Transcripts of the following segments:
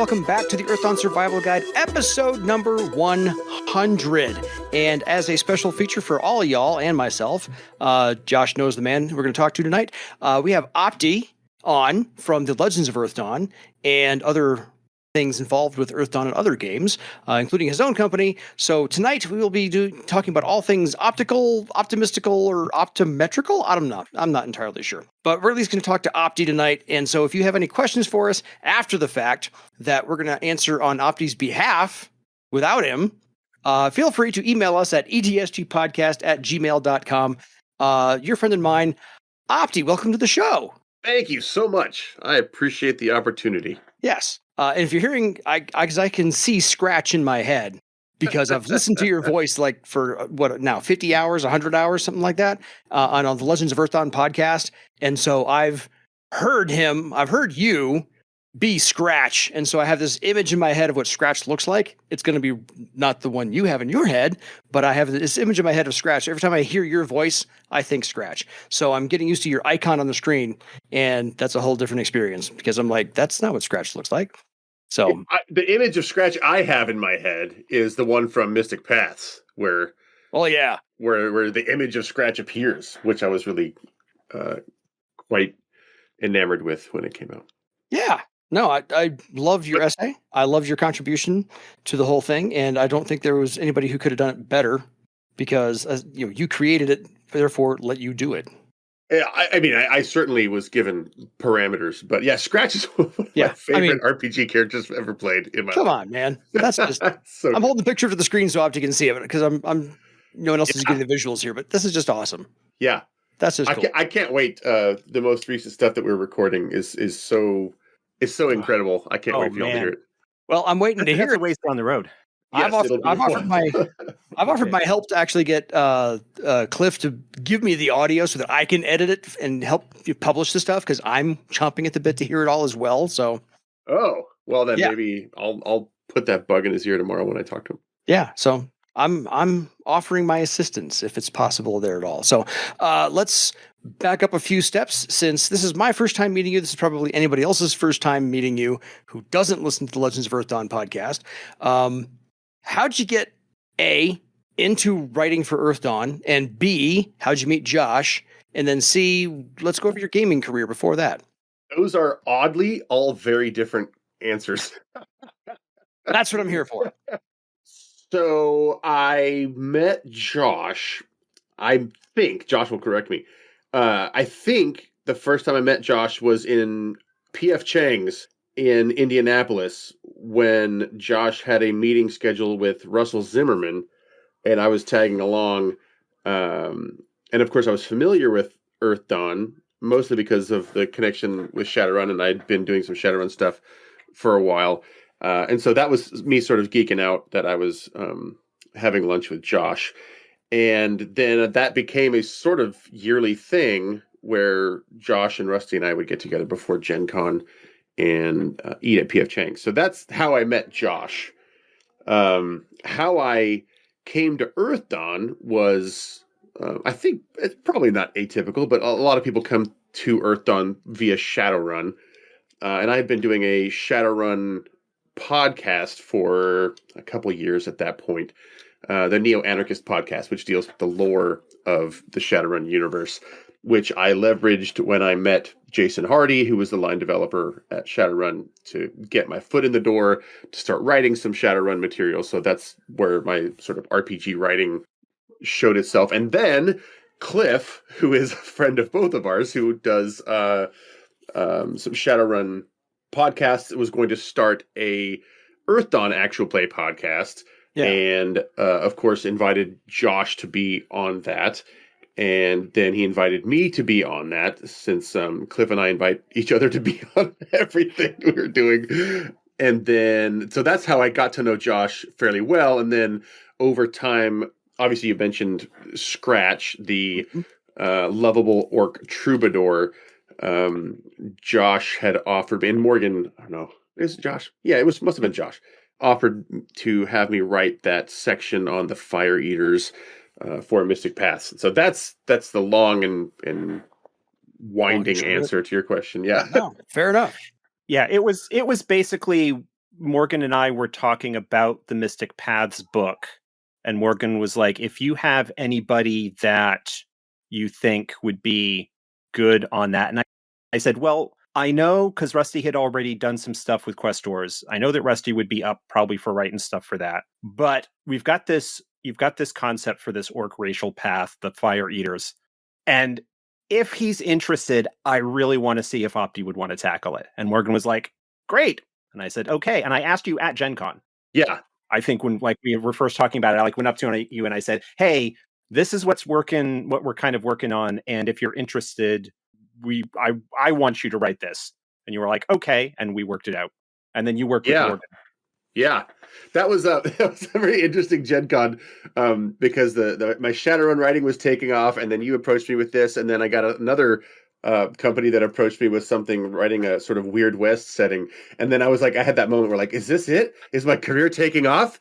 welcome back to the Earthdawn Survival Guide, episode number 100. And as a special feature for all of y'all and myself, Josh knows the man we're going to talk to tonight. We have Opti on from the Legends of Earthdawn and other things involved with Earthdawn and other games, including his own company. So tonight we will be talking about all things optical, optimistical, or optometrical. I'm not entirely sure. But we're at least going to talk to Opti tonight. And so if you have any questions for us after the fact that we're going to answer on Opti's behalf without him, feel free to email us at etsgpodcast@gmail.com. Your friend and mine, Opti, welcome to the show. Thank you so much. I appreciate the opportunity. Yes. And if you're hearing, because I can see scratch in my head because I've listened to your voice like for 50 hours, 100 hours, something like that, on the Legends of Earthdawn podcast. And so I've heard you be Scratch. And so I have this image in my head of what Scratch looks like. It's going to be not the one you have in your head, but I have this image in my head of Scratch. Every time I hear your voice, I think Scratch. So I'm getting used to your icon on the screen, and that's a whole different experience because I'm like, that's not what Scratch looks like. So the image of Scratch I have in my head is the one from Mystic Paths, where the image of Scratch appears, which I was really quite enamored with when it came out. Yeah. No, I love your essay. I love your contribution to the whole thing, and I don't think there was anybody who could have done it better because you created it, therefore let you do it. Yeah, I certainly was given parameters, but yeah, Scratch is one of my favorite RPG characters I've ever played in my life. Come on, man. That's just I'm holding the picture to the screen so Opti can see it because I'm no one else is getting the visuals here, but this is just awesome. Yeah. That's just cool. I can't wait. The most recent stuff that we're recording is so incredible. I can't wait for y'all to hear it. Well, I'm waiting to hear it. A ways down the road. Yes, I've offered my help to actually get Cliff to give me the audio so that I can edit it and help you publish the stuff because I'm chomping at the bit to hear it all as well. So, maybe I'll put that bug in his ear tomorrow when I talk to him. Yeah, so I'm offering my assistance if it's possible there at all. So let's back up a few steps since this is my first time meeting you. This is probably anybody else's first time meeting you who doesn't listen to the Legends of Earthdawn podcast. How'd you get A, into writing for Earthdawn, and B, how'd you meet Josh? And then C, let's go over your gaming career before that. Those are oddly all very different answers. That's what I'm here for. So I met Josh. I think, Josh will correct me. I think the first time I met Josh was in P.F. Chang's in Indianapolis when Josh had a meeting scheduled with Russell Zimmerman, and I was tagging along. And of course, I was familiar with Earthdawn, mostly because of the connection with Shadowrun, and I'd been doing some Shadowrun stuff for a while. And so that was me sort of geeking out that I was having lunch with Josh. And then that became a sort of yearly thing where Josh and Rusty and I would get together before Gen Con and eat at P.F. Chang's. So that's how I met Josh. How I came to Earthdawn was, I think it's probably not atypical, but a lot of people come to Earthdawn via Shadowrun. And I had been doing a Shadowrun podcast for a couple of years at that point. The Neo-Anarchist podcast, which deals with the lore of the Shadowrun universe, which I leveraged when I met Jason Hardy, who was the line developer at Shadowrun, to get my foot in the door to start writing some Shadowrun material. So that's where my sort of RPG writing showed itself. And then Cliff, who is a friend of both of ours, who does some Shadowrun podcasts, was going to start a Earthdawn actual play podcast. Yeah. And, of course, invited Josh to be on that. And then he invited me to be on that, since Cliff and I invite each other to be on everything we're doing. And then, so that's how I got to know Josh fairly well. And then over time, obviously you mentioned Scratch, the lovable orc troubadour. Josh had offered me, and Morgan, I don't know, is it Josh? Yeah, must have been Josh. Offered to have me write that section on the Fire Eaters for Mystic Paths. So that's the long and winding answer to your question. Yeah, no, fair enough. Yeah, it was basically Morgan and I were talking about the Mystic Paths book, and Morgan was like, if you have anybody that you think would be good on that. And I said, well, I know because Rusty had already done some stuff with Questors. I know that Rusty would be up probably for writing stuff for that. But you've got this concept for this orc racial path, the Fire Eaters. And if he's interested, I really want to see if Opti would want to tackle it. And Morgan was like, great. And I said, okay. And I asked you at Gen Con. Yeah. I think when we were first talking about it, I went up to you and I said, hey, this is what we're kind of working on. And if you're interested, I want you to write this. And you were like, okay. And we worked it out. And then you worked with Morgan. Yeah, that was a very interesting Gen Con because my Shadowrun writing was taking off, and then you approached me with this, and then I got another company that approached me with something, writing a sort of Weird West setting, and then I was like, I had that moment where like, is this it? Is my career taking off?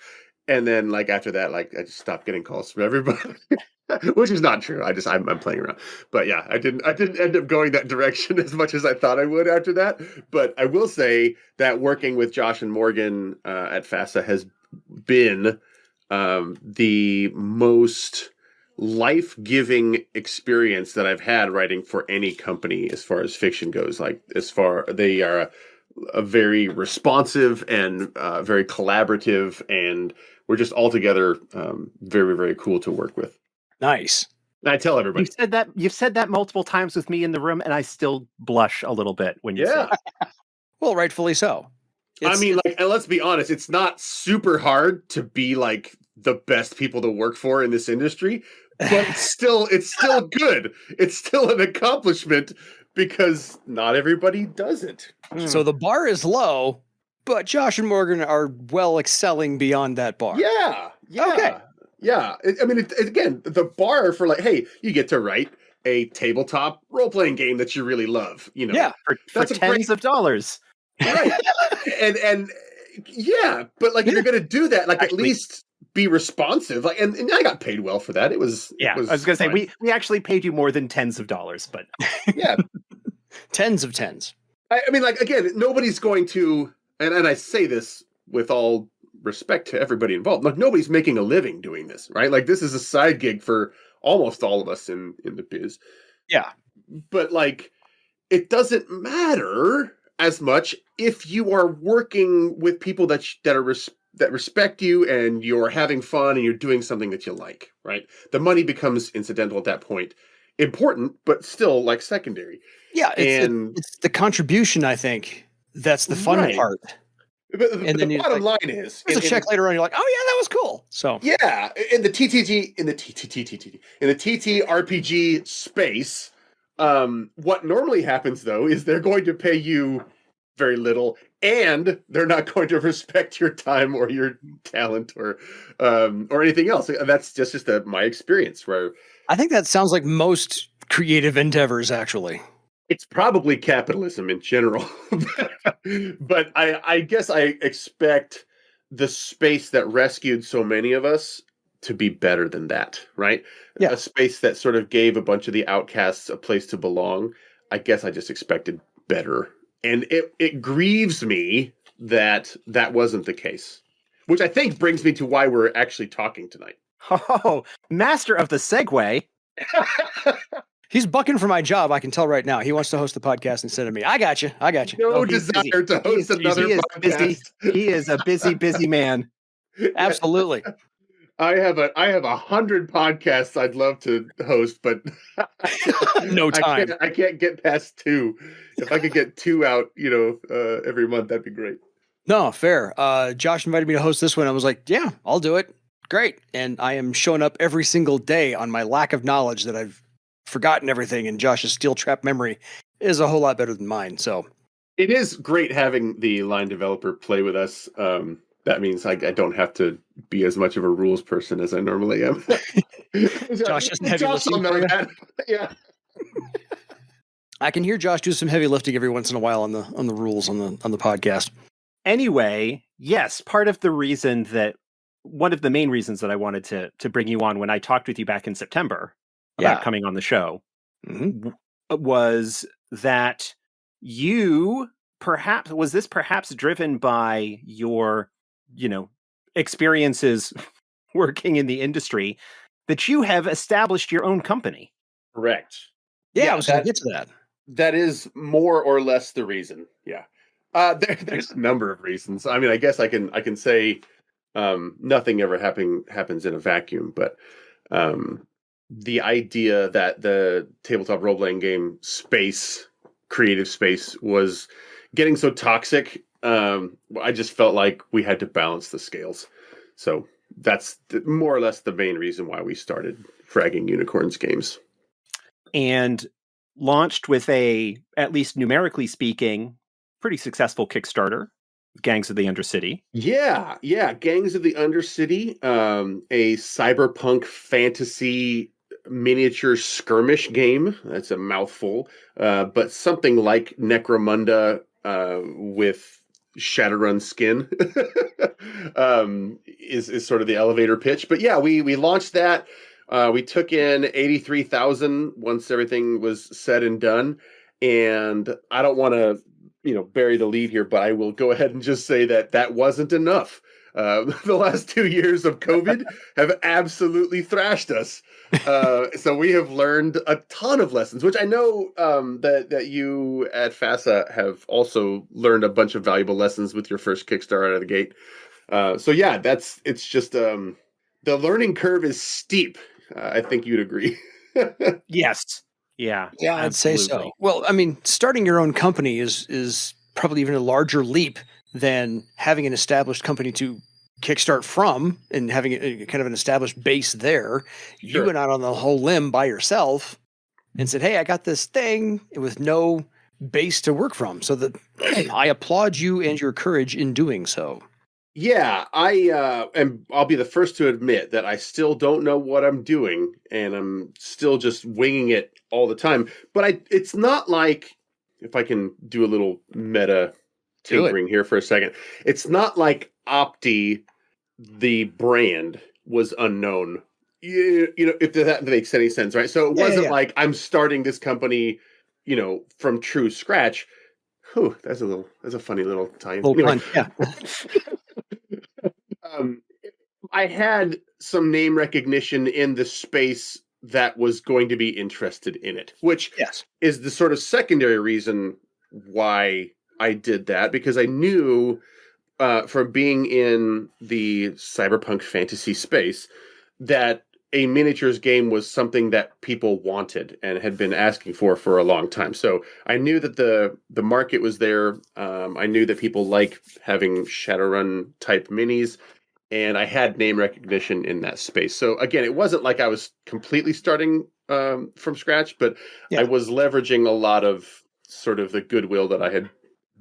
And then like after that, like I just stopped getting calls from everybody. Which is not true. I'm playing around, but yeah, I didn't end up going that direction as much as I thought I would after that. But I will say that working with Josh and Morgan at FASA has been the most life-giving experience that I've had writing for any company as far as fiction goes. Like they are a very responsive and very collaborative, and we're just altogether very, very cool to work with. Nice. I tell everybody. You've said that multiple times with me in the room, and I still blush a little bit when you say it. Well, rightfully so. And let's be honest, it's not super hard to be like the best people to work for in this industry, but it's still good. It's still an accomplishment because not everybody does it. So the bar is low, but Josh and Morgan are well excelling beyond that bar. Yeah. Okay. Yeah, I mean, again, the bar for like, hey, you get to write a tabletop role-playing game that you really love, you know. Yeah, for tens of dollars. Right. and yeah, but like if you're going to do that, like at least be responsive. Like, and I got paid well for that. It was I was going to say we actually paid you more than tens of dollars, but yeah, tens of tens. I mean, like again, nobody's going to, and I say this with all respect to everybody involved. Like nobody's making a living doing this, right? Like this is a side gig for almost all of us in the biz. Yeah. But like it doesn't matter as much if you are working with people that respect you and you're having fun and you're doing something that you like, right? The money becomes incidental at that point. Important, but still like secondary. Yeah, it's the contribution, I think. That's the fun part. But the bottom line is, there's a check later on. You're like, oh yeah, that was cool. So yeah, in the TTRPG space, what normally happens though is they're going to pay you very little, and they're not going to respect your time or your talent or anything else. That's just my experience. Where I think that sounds like most creative endeavors, actually. It's probably capitalism in general, but I guess I expect the space that rescued so many of us to be better than that, right? Yeah. A space that sort of gave a bunch of the outcasts a place to belong. I guess I just expected better. And it grieves me that wasn't the case, which I think brings me to why we're actually talking tonight. Oh, master of the segue. He's bucking for my job. I can tell right now. He wants to host the podcast instead of me. I got you. No desire to host another podcast. He is a busy man. Absolutely. I have 100 podcasts I'd love to host, but no time. I can't get past 2. If I could get 2 out, every month, that'd be great. No, fair. Josh invited me to host this one. I was like, yeah, I'll do it. Great. And I am showing up every single day on my lack of knowledge that I've forgotten everything, and Josh's steel trap memory is a whole lot better than mine. So it is great having the line developer play with us. That means I don't have to be as much of a rules person as I normally am. Josh doesn't heavy lifting. Yeah. I can hear Josh do some heavy lifting every once in a while on the rules on the podcast. Anyway, yes, one of the main reasons that I wanted to bring you on when I talked with you back in September about coming on the show was that you was this perhaps driven by your, experiences working in the industry, that you have established your own company? Correct. Yeah, I was going to get to that. That is more or less the reason. Yeah. There's a number of reasons. I mean, I guess I can say nothing ever happens in a vacuum, but the idea that the tabletop role-playing game space, creative space, was getting so toxic, I just felt like we had to balance the scales. So that's more or less the main reason why we started Fragging Unicorns Games. And launched with at least numerically speaking, pretty successful Kickstarter, Gangs of the Undercity. Yeah, Gangs of the Undercity, a cyberpunk fantasy miniature skirmish game. That's a mouthful, but something like Necromunda with Shadowrun skin is sort of the elevator pitch. But yeah, we launched that. We took in 83,000 once everything was said and done. And I don't want to, bury the lead here, but I will go ahead and just say that wasn't enough. The last 2 years of COVID have absolutely thrashed us. So we have learned a ton of lessons, which I know that you at FASA have also learned a bunch of valuable lessons with your first Kickstarter out of the gate. So yeah, it's just the learning curve is steep. I think you'd agree. Yes. Yeah. Yeah, I'd say so. Well, I mean, starting your own company is probably even a larger leap than having an established company to kickstart from and having a kind of an established base there. Sure. You went out on the whole limb by yourself and said, "Hey, I got this thing," with no base to work from. So I applaud you and your courage in doing so. Yeah, I'll be the first to admit that I still don't know what I'm doing, and I'm still just winging it all the time. But it's not like, if I can do a little meta tinkering here for a second, it's not like Opti, the brand, was unknown. If that makes any sense, right? So it wasn't like I'm starting this company, from true scratch. Whew, that's a funny little tie-in. Anyway. Yeah. I had some name recognition in the space that was going to be interested in it, which is the sort of secondary reason why I did that, because I knew from being in the cyberpunk fantasy space that a miniatures game was something that people wanted and had been asking for a long time. So I knew that the market was there. I knew that people like having Shadowrun type minis, and I had name recognition in that space. So again, it wasn't like I was completely starting from scratch, but I was leveraging a lot of sort of the goodwill that I had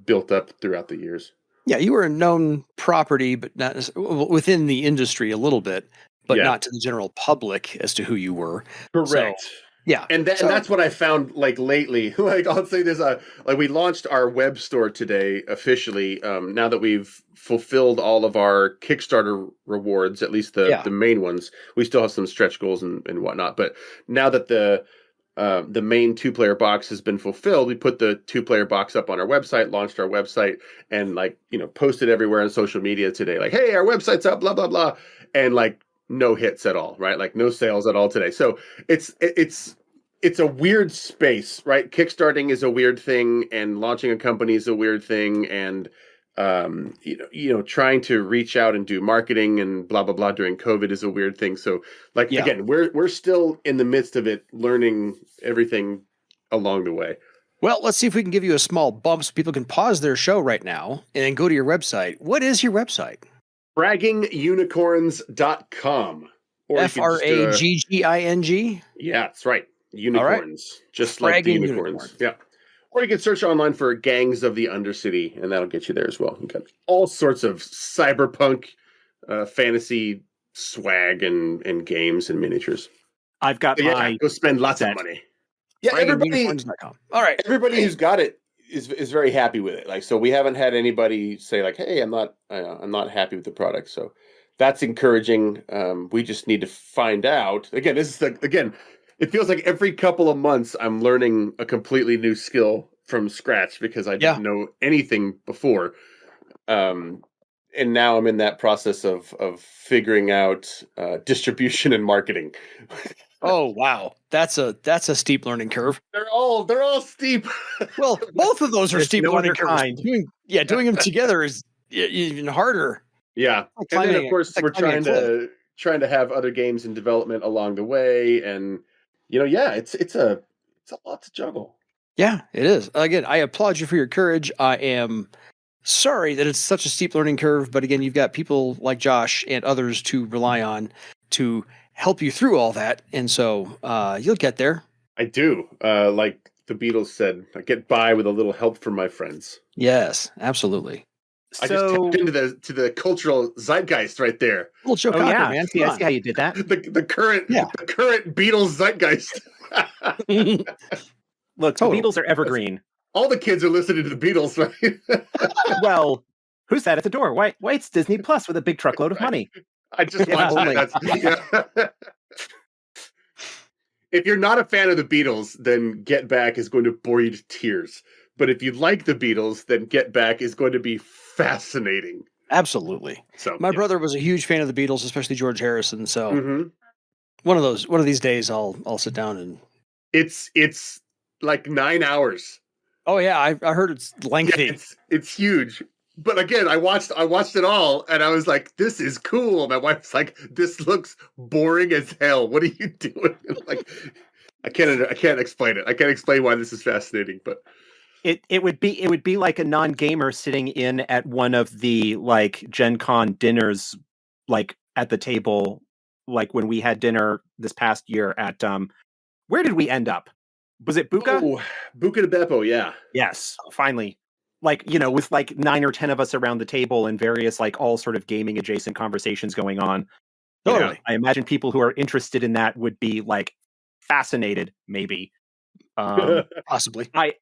built up throughout the years. Yeah, you were a known property, but not within the industry a little bit, but not to the general public as to who you were. Correct. So, yeah. And that's what I found lately. I'll say this, we launched our web store today officially. Now that we've fulfilled all of our Kickstarter rewards, at least the main ones. We still have some stretch goals and whatnot. But now that the main 2-player box has been fulfilled, we put the 2-player box up on our website, launched our website, and posted everywhere on social media today. Like, hey, our website's up, blah, blah, blah. And no hits at all, right? No sales at all today. So it's a weird space, right? Kickstarting is a weird thing, and launching a company is a weird thing, and trying to reach out and do marketing and blah blah blah during COVID is a weird thing. So again, we're still in the midst of it, learning everything along the way. Well, let's see if we can give you a small bump so people can pause their show right now and then go to your website. What is your website? FraggingUnicorns.com. Fragging? Yeah, that's right. Unicorns. Just like the unicorns. Yeah. Or you can search online for Gangs of the Undercity, and that'll get you there as well. You got all sorts of cyberpunk fantasy swag and games and miniatures. I've got go spend lots of money. Yeah, all right. Everybody who's got it is very happy with it. So we haven't had anybody say hey, I'm not happy with the product. So that's encouraging. We just need to find out. Again, it feels like every couple of months I'm learning a completely new skill from scratch because I didn't know anything before. And now I'm in that process of figuring out distribution and marketing. Oh wow, that's a steep learning curve. They're all steep. Well, both of those are steep no learning other curves. kind. Doing them together is even harder. Yeah, and then of course we're trying to have other games in development along the way, and it's a lot to juggle. Yeah, it is. Again, I applaud you for your courage. I am sorry that it's such a steep learning curve, but again, you've got people like Josh and others to rely on to help you through all that, and so you'll get there. I do. Like the Beatles said, I get by with a little help from my friends. Yes, absolutely. I just tapped into the cultural zeitgeist right there. Little Joe Cocker, man. I see how you did that. The current Beatles zeitgeist. Look, the Beatles are evergreen. All the kids are listening to the Beatles, right? Well, who's that at the door? Why, it's Disney Plus with a big truckload of money. I just watched that. If you're not a fan of the Beatles, then Get Back is going to bore you to tears. But if you like the Beatles, then Get Back is going to be fascinating. Absolutely. So my brother was a huge fan of the Beatles, especially George Harrison. So one of these days, I'll sit down and it's like 9 hours. Oh yeah, I heard it's lengthy. Yeah, it's huge. But again, I watched it all, and I was like, "This is cool." My wife's like, "This looks boring as hell. What are you doing?" Like, I can't explain it. I can't explain why this is fascinating, but it would be like a non-gamer sitting in at one of the like Gen Con dinners, like at the table, like when we had dinner this past year at where did we end up? Was it Buca? Oh, Buca de Beppo, yeah. Yes, finally. Like, with like 9 or 10 of us around the table and various like all sort of gaming adjacent conversations going on. Totally. I imagine people who are interested in that would be like fascinated, maybe. Possibly. I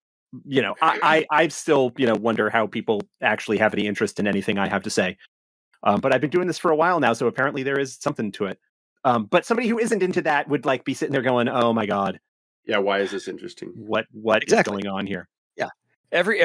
still, wonder how people actually have any interest in anything I have to say. But I've been doing this for a while now, so apparently there is something to it. But somebody who isn't into that would like be sitting there going, "Oh my God. Yeah, why is this interesting? What exactly is going on here?" Yeah. Every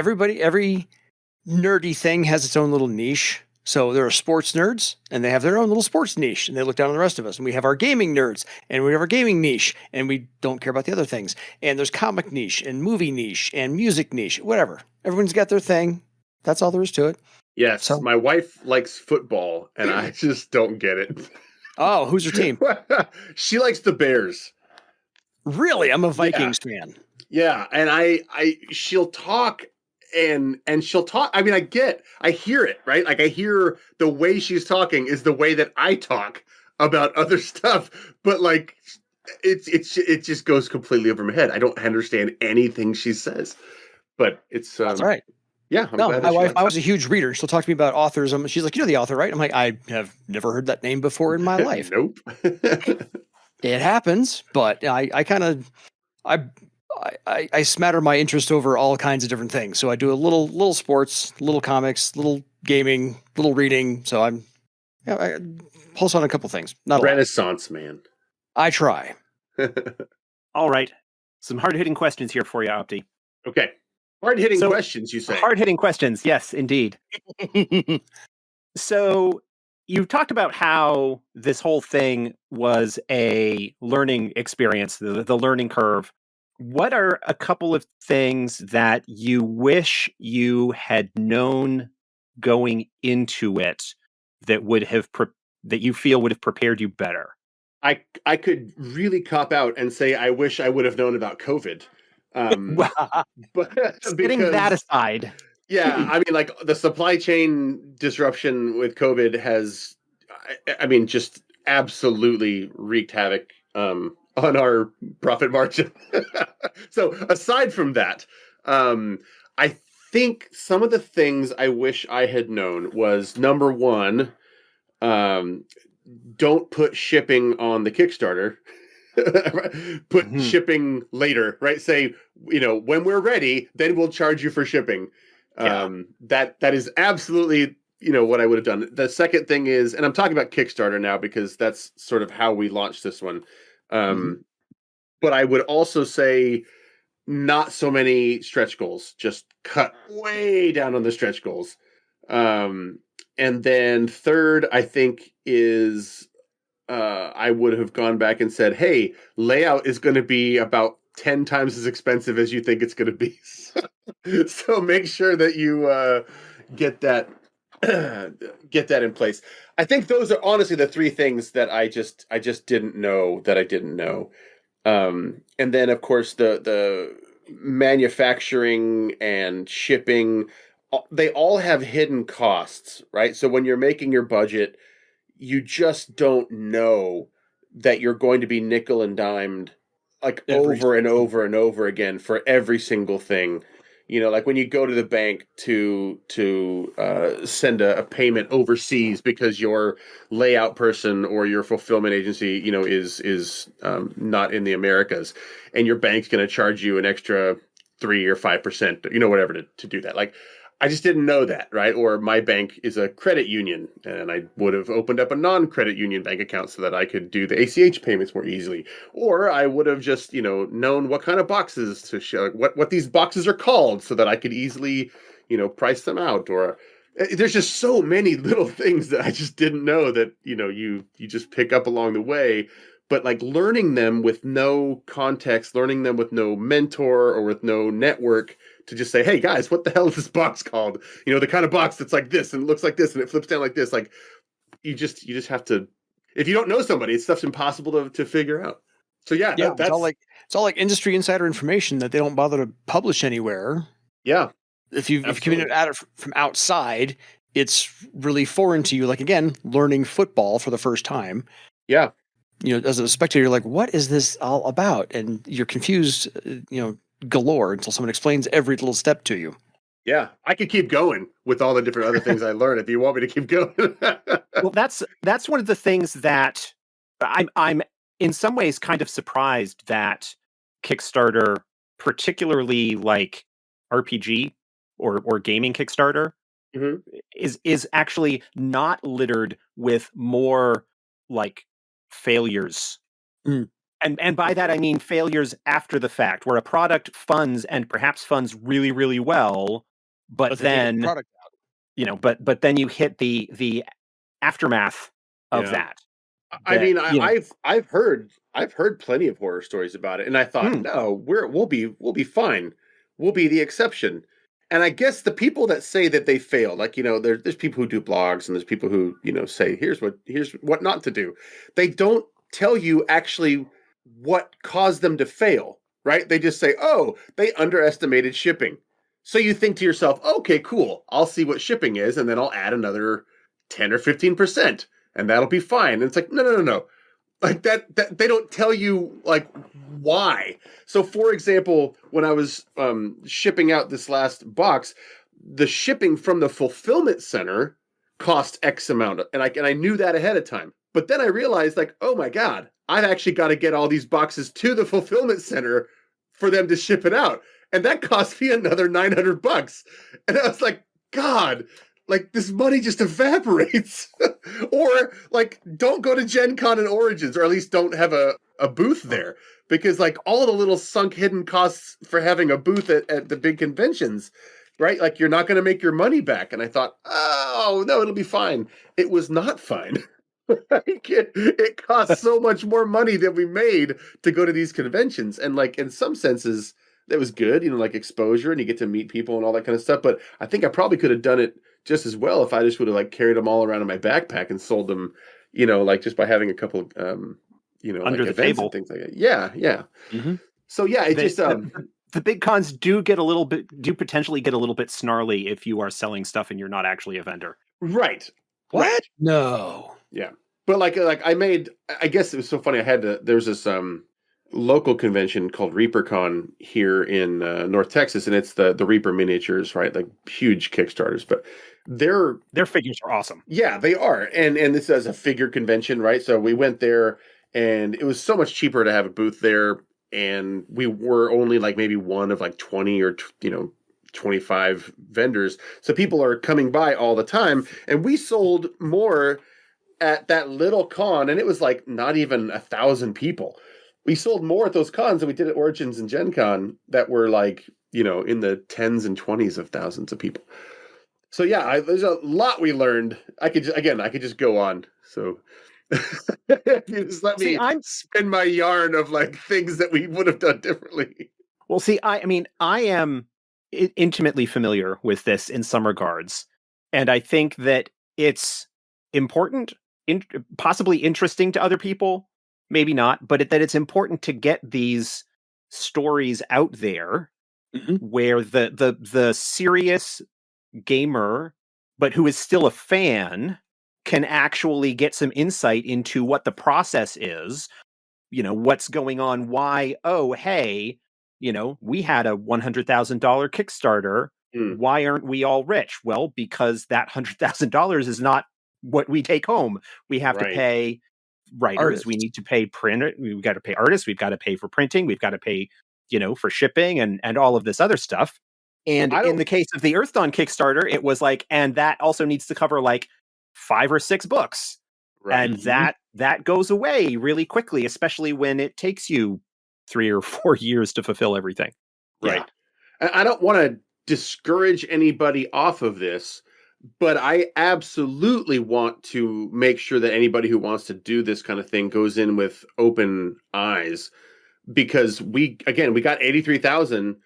nerdy thing has its own little niche. So there are sports nerds, and they have their own little sports niche, and they look down on the rest of us. And we have our gaming nerds, and we have our gaming niche, and we don't care about the other things. And there's comic niche, and movie niche, and music niche, whatever. Everyone's got their thing. That's all there is to it. Yes, so, my wife likes football, and I just don't get it. Oh, who's your team? She likes the Bears. Really? I'm a Vikings fan. Yeah, and she'll talk and she'll talk. I mean, I hear it, right? Like I hear the way she's talking is the way that I talk about other stuff, but like it just goes completely over my head. I don't understand anything she says. But it's that's right. Yeah, my wife, I was a huge reader. She'll talk to me about authors. She's like, "You know the author, right?" I'm like, "I have never heard that name before in my life." Nope. It happens, but I smatter my interest over all kinds of different things. So I do a little sports, little comics, little gaming, little reading. So I pulse on a couple things. Not a Renaissance man. I try. All right, some hard-hitting questions here for you, Opti. Okay. Hard-hitting questions, you say? Hard-hitting questions, yes, indeed. So you talked about how this whole thing was a learning experience, the learning curve. What are a couple of things that you wish you had known going into it that would have that you feel would have prepared you better? I could really cop out and say I wish I would have known about COVID. But setting that aside, yeah, I mean, like the supply chain disruption with COVID has, I mean, just absolutely wreaked havoc on our profit margin. So aside from that, I think some of the things I wish I had known was number one, don't put shipping on the Kickstarter. Put shipping later, right? Say, when we're ready, then we'll charge you for shipping. That is absolutely, what I would have done. The second thing is, and I'm talking about Kickstarter now because that's sort of how we launched this one. But I would also say not so many stretch goals, just cut way down on the stretch goals. And then third, I think is I would have gone back and said, hey, layout is going to be about 10 times as expensive as you think it's going to be. So make sure that you get that get that in place. I think those are honestly the three things that I just didn't know that I didn't know. And then of course the manufacturing and shipping, they all have hidden costs, right? So when you're making your budget, you just don't know that you're going to be nickel and dimed like over and over and over again for every single thing. You know, like when you go to the bank to send a payment overseas because your layout person or your fulfillment agency, you know, is not in the Americas, and your bank's going to charge you an extra 3 or 5%, you know, whatever to do that. Like, I just didn't know that, right? Or my bank is a credit union, and I would have opened up a non-credit union bank account so that I could do the ACH payments more easily. Or I would have just, you know, known what kind of boxes to show, what these boxes are called, so that I could easily, you know, price them out. Or there's just so many little things that I just didn't know that, you know, you just pick up along the way. But like learning them with no context, learning them with no mentor or with no network, to just say, hey guys, what the hell is this box called? You know, the kind of box that's like this and looks like this and it flips down like this. Like you just have to, if you don't know somebody, it's stuff's impossible to figure out. So yeah, that's it's all like industry insider information that they don't bother to publish anywhere. Yeah. If you come at it from outside, it's really foreign to you. Like again, learning football for the first time. Yeah. You know, as a spectator, you're like, what is this all about? And you're confused, you know, galore until someone explains every little step to you. Yeah, I could keep going with all the different other things I learned if you want me to keep going. Well, that's one of the things that I'm in some ways kind of surprised that Kickstarter, particularly like RPG or gaming Kickstarter, is actually not littered with more like failures. And by that I mean failures after the fact, where a product funds and perhaps funds really, really well, but then you know, but then you hit the aftermath of that. I mean, I've heard plenty of horror stories about it, and I thought, no, we'll be fine. We'll be the exception. And I guess the people that say that they failed, like, you know, there's people who do blogs and there's people who, you know, say here's what not to do. They don't tell you actually what caused them to fail, right? They just say, oh, they underestimated shipping. So you think to yourself, okay, cool. I'll see what shipping is, and then I'll add another 10 or 15%, and that'll be fine. And it's like, no. Like that they don't tell you like why. So for example, when I was shipping out this last box, the shipping from the fulfillment center cost X amount, and I knew that ahead of time. But then I realized, like, oh my God, I've actually got to get all these boxes to the fulfillment center for them to ship it out. And that cost me another $900. And I was like, God, like this money just evaporates. Or like, don't go to Gen Con and Origins, or at least don't have a booth there. Because like all the little sunk hidden costs for having a booth at the big conventions, right? Like you're not going to make your money back. And I thought, oh no, it'll be fine. It was not fine. It cost so much more money than we made to go to these conventions. And like in some senses, that was good, you know, like exposure, and you get to meet people and all that kind of stuff. But I think I probably could have done it just as well if I just would have like carried them all around in my backpack and sold them, you know, like just by having a couple of, you know, under like the events table and things like that. Yeah. Mm-hmm. So yeah, it just the big cons do potentially get a little bit snarly if you are selling stuff and you're not actually a vendor. Right. What? Right. No. Yeah. But like I guess it was so funny. There's this local convention called ReaperCon here in North Texas, and it's the Reaper miniatures, right? Like huge Kickstarters, but their figures are awesome. Yeah, they are. And this is a figure convention, right? So we went there, and it was so much cheaper to have a booth there, and we were only like maybe one of like 20 or 25 vendors. So people are coming by all the time, and we sold more at that little con, and it was like not even 1,000 people. we sold more at those cons than we did at Origins and Gen Con that were like, in the tens and 20s of thousands of people. So yeah, there's a lot we learned. I could just go on. So if you just let me spin my yarn of like things that we would have done differently. Well, see, I mean, I am intimately familiar with this in some regards, and I think that it's important, possibly interesting to other people, maybe not, but that it's important to get these stories out there where the serious gamer, but who is still a fan, can actually get some insight into what the process is, what's going on, why, oh, hey, we had a $100,000 Kickstarter. Why aren't we all rich? Well, because that $100,000 is not what we take home. We have to pay writers. Artists. We need to pay printer. We've got to pay artists. We've got to pay for printing. We've got to pay, for shipping and all of this other stuff. And in the case of the Earthdawn Kickstarter, it was like, and that also needs to cover like 5 or 6 books. Right. And that goes away really quickly, especially when it takes you 3 or 4 years to fulfill everything. Right. Yeah. I don't want to discourage anybody off of this, but I absolutely want to make sure that anybody who wants to do this kind of thing goes in with open eyes, because we got 83,000,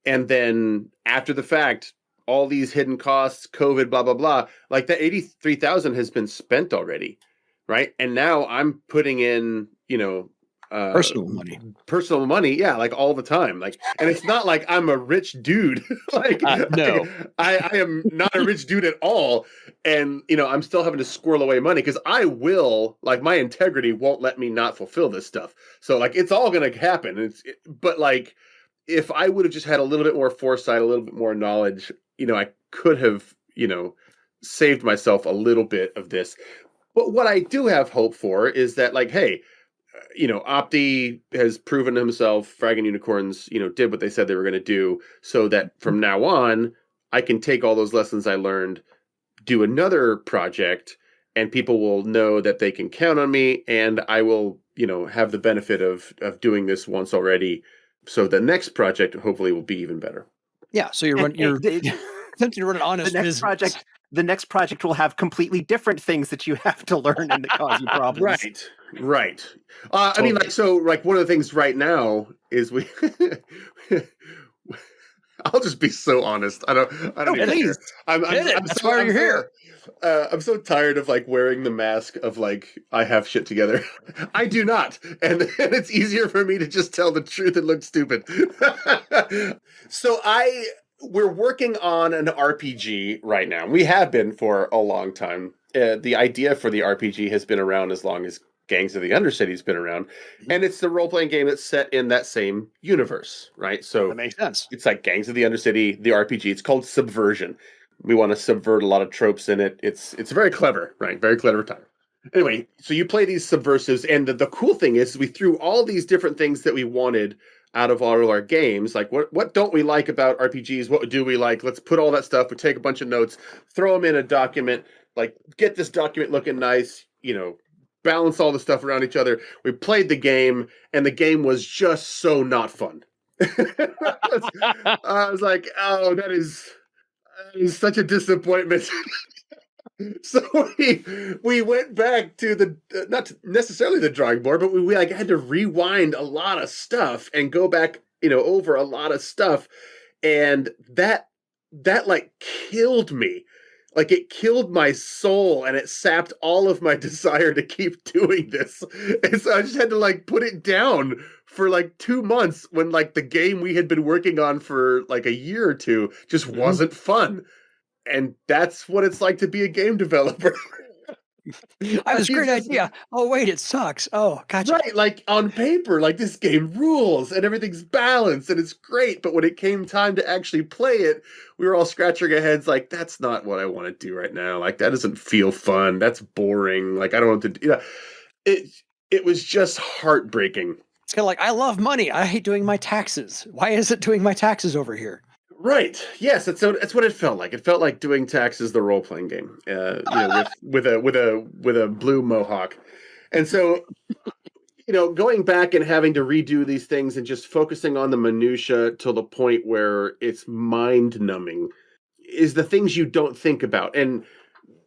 and then after the fact, all these hidden costs, COVID, blah, blah, blah, like that 83,000 has been spent already. Right. And now I'm putting in, personal money. Yeah. Like all the time. Like, and it's not like I'm a rich dude. Like, no, I am not a rich dude at all. And, I'm still having to squirrel away money because I will, like, my integrity won't let me not fulfill this stuff. So like, it's all going to happen. But like, if I would have just had a little bit more foresight, a little bit more knowledge, I could have, saved myself a little bit of this. But what I do have hope for is that, like, hey, Opti has proven himself. Fragging Unicorns, did what they said they were going to do, so that from now on, I can take all those lessons I learned, do another project, and people will know that they can count on me, and I will, have the benefit of doing this once already. So the next project hopefully will be even better. Yeah. So you're attempting to run an honest business. The next project will have completely different things that you have to learn and that cause you problems. Right. Totally. I mean, like one of the things right now is I'll just be so honest. I don't even care. That's why you're here. I'm so tired of like wearing the mask of like I have shit together. I do not, and it's easier for me to just tell the truth and look stupid. So we're working on an RPG right now. We have been for a long time. The idea for the RPG has been around as long as Gangs of the Undercity's been around. And it's the role-playing game that's set in that same universe, right? So that makes sense. It's like Gangs of the Undercity, the RPG. It's called Subversion. We want to subvert a lot of tropes in it. It's very clever, right? Very clever time. Anyway, so you play these subversives, and the cool thing is we threw all these different things that we wanted out of all of our games. Like, what don't we like about RPGs? What do we like? Let's put all that stuff. We take a bunch of notes, throw them in a document, like get this document looking nice, balance all the stuff around each other. We played the game, and the game was just so not fun. I was like, oh, that is such a disappointment. So we went back to the not necessarily the drawing board, but we like had to rewind a lot of stuff and go back, over a lot of stuff, and that like killed me. Like it killed my soul, and it sapped all of my desire to keep doing this. And so I just had to like put it down for like 2 months when like the game we had been working on for like a year or two just wasn't fun. And that's what it's like to be a game developer. I have a great idea. Oh, wait, it sucks. Oh, gotcha. Right, like on paper, like this game rules and everything's balanced and it's great. But when it came time to actually play it, we were all scratching our heads like, that's not what I want to do right now. Like, that doesn't feel fun. That's boring. Like, I don't want to do it was just heartbreaking. It's kind of like, I love money. I hate doing my taxes. Why is it doing my taxes over here? Right. Yes, that's what it felt like. It felt like doing taxes, the role-playing game, with a blue mohawk. And so, going back and having to redo these things and just focusing on the minutia to the point where it's mind numbing is the things you don't think about. And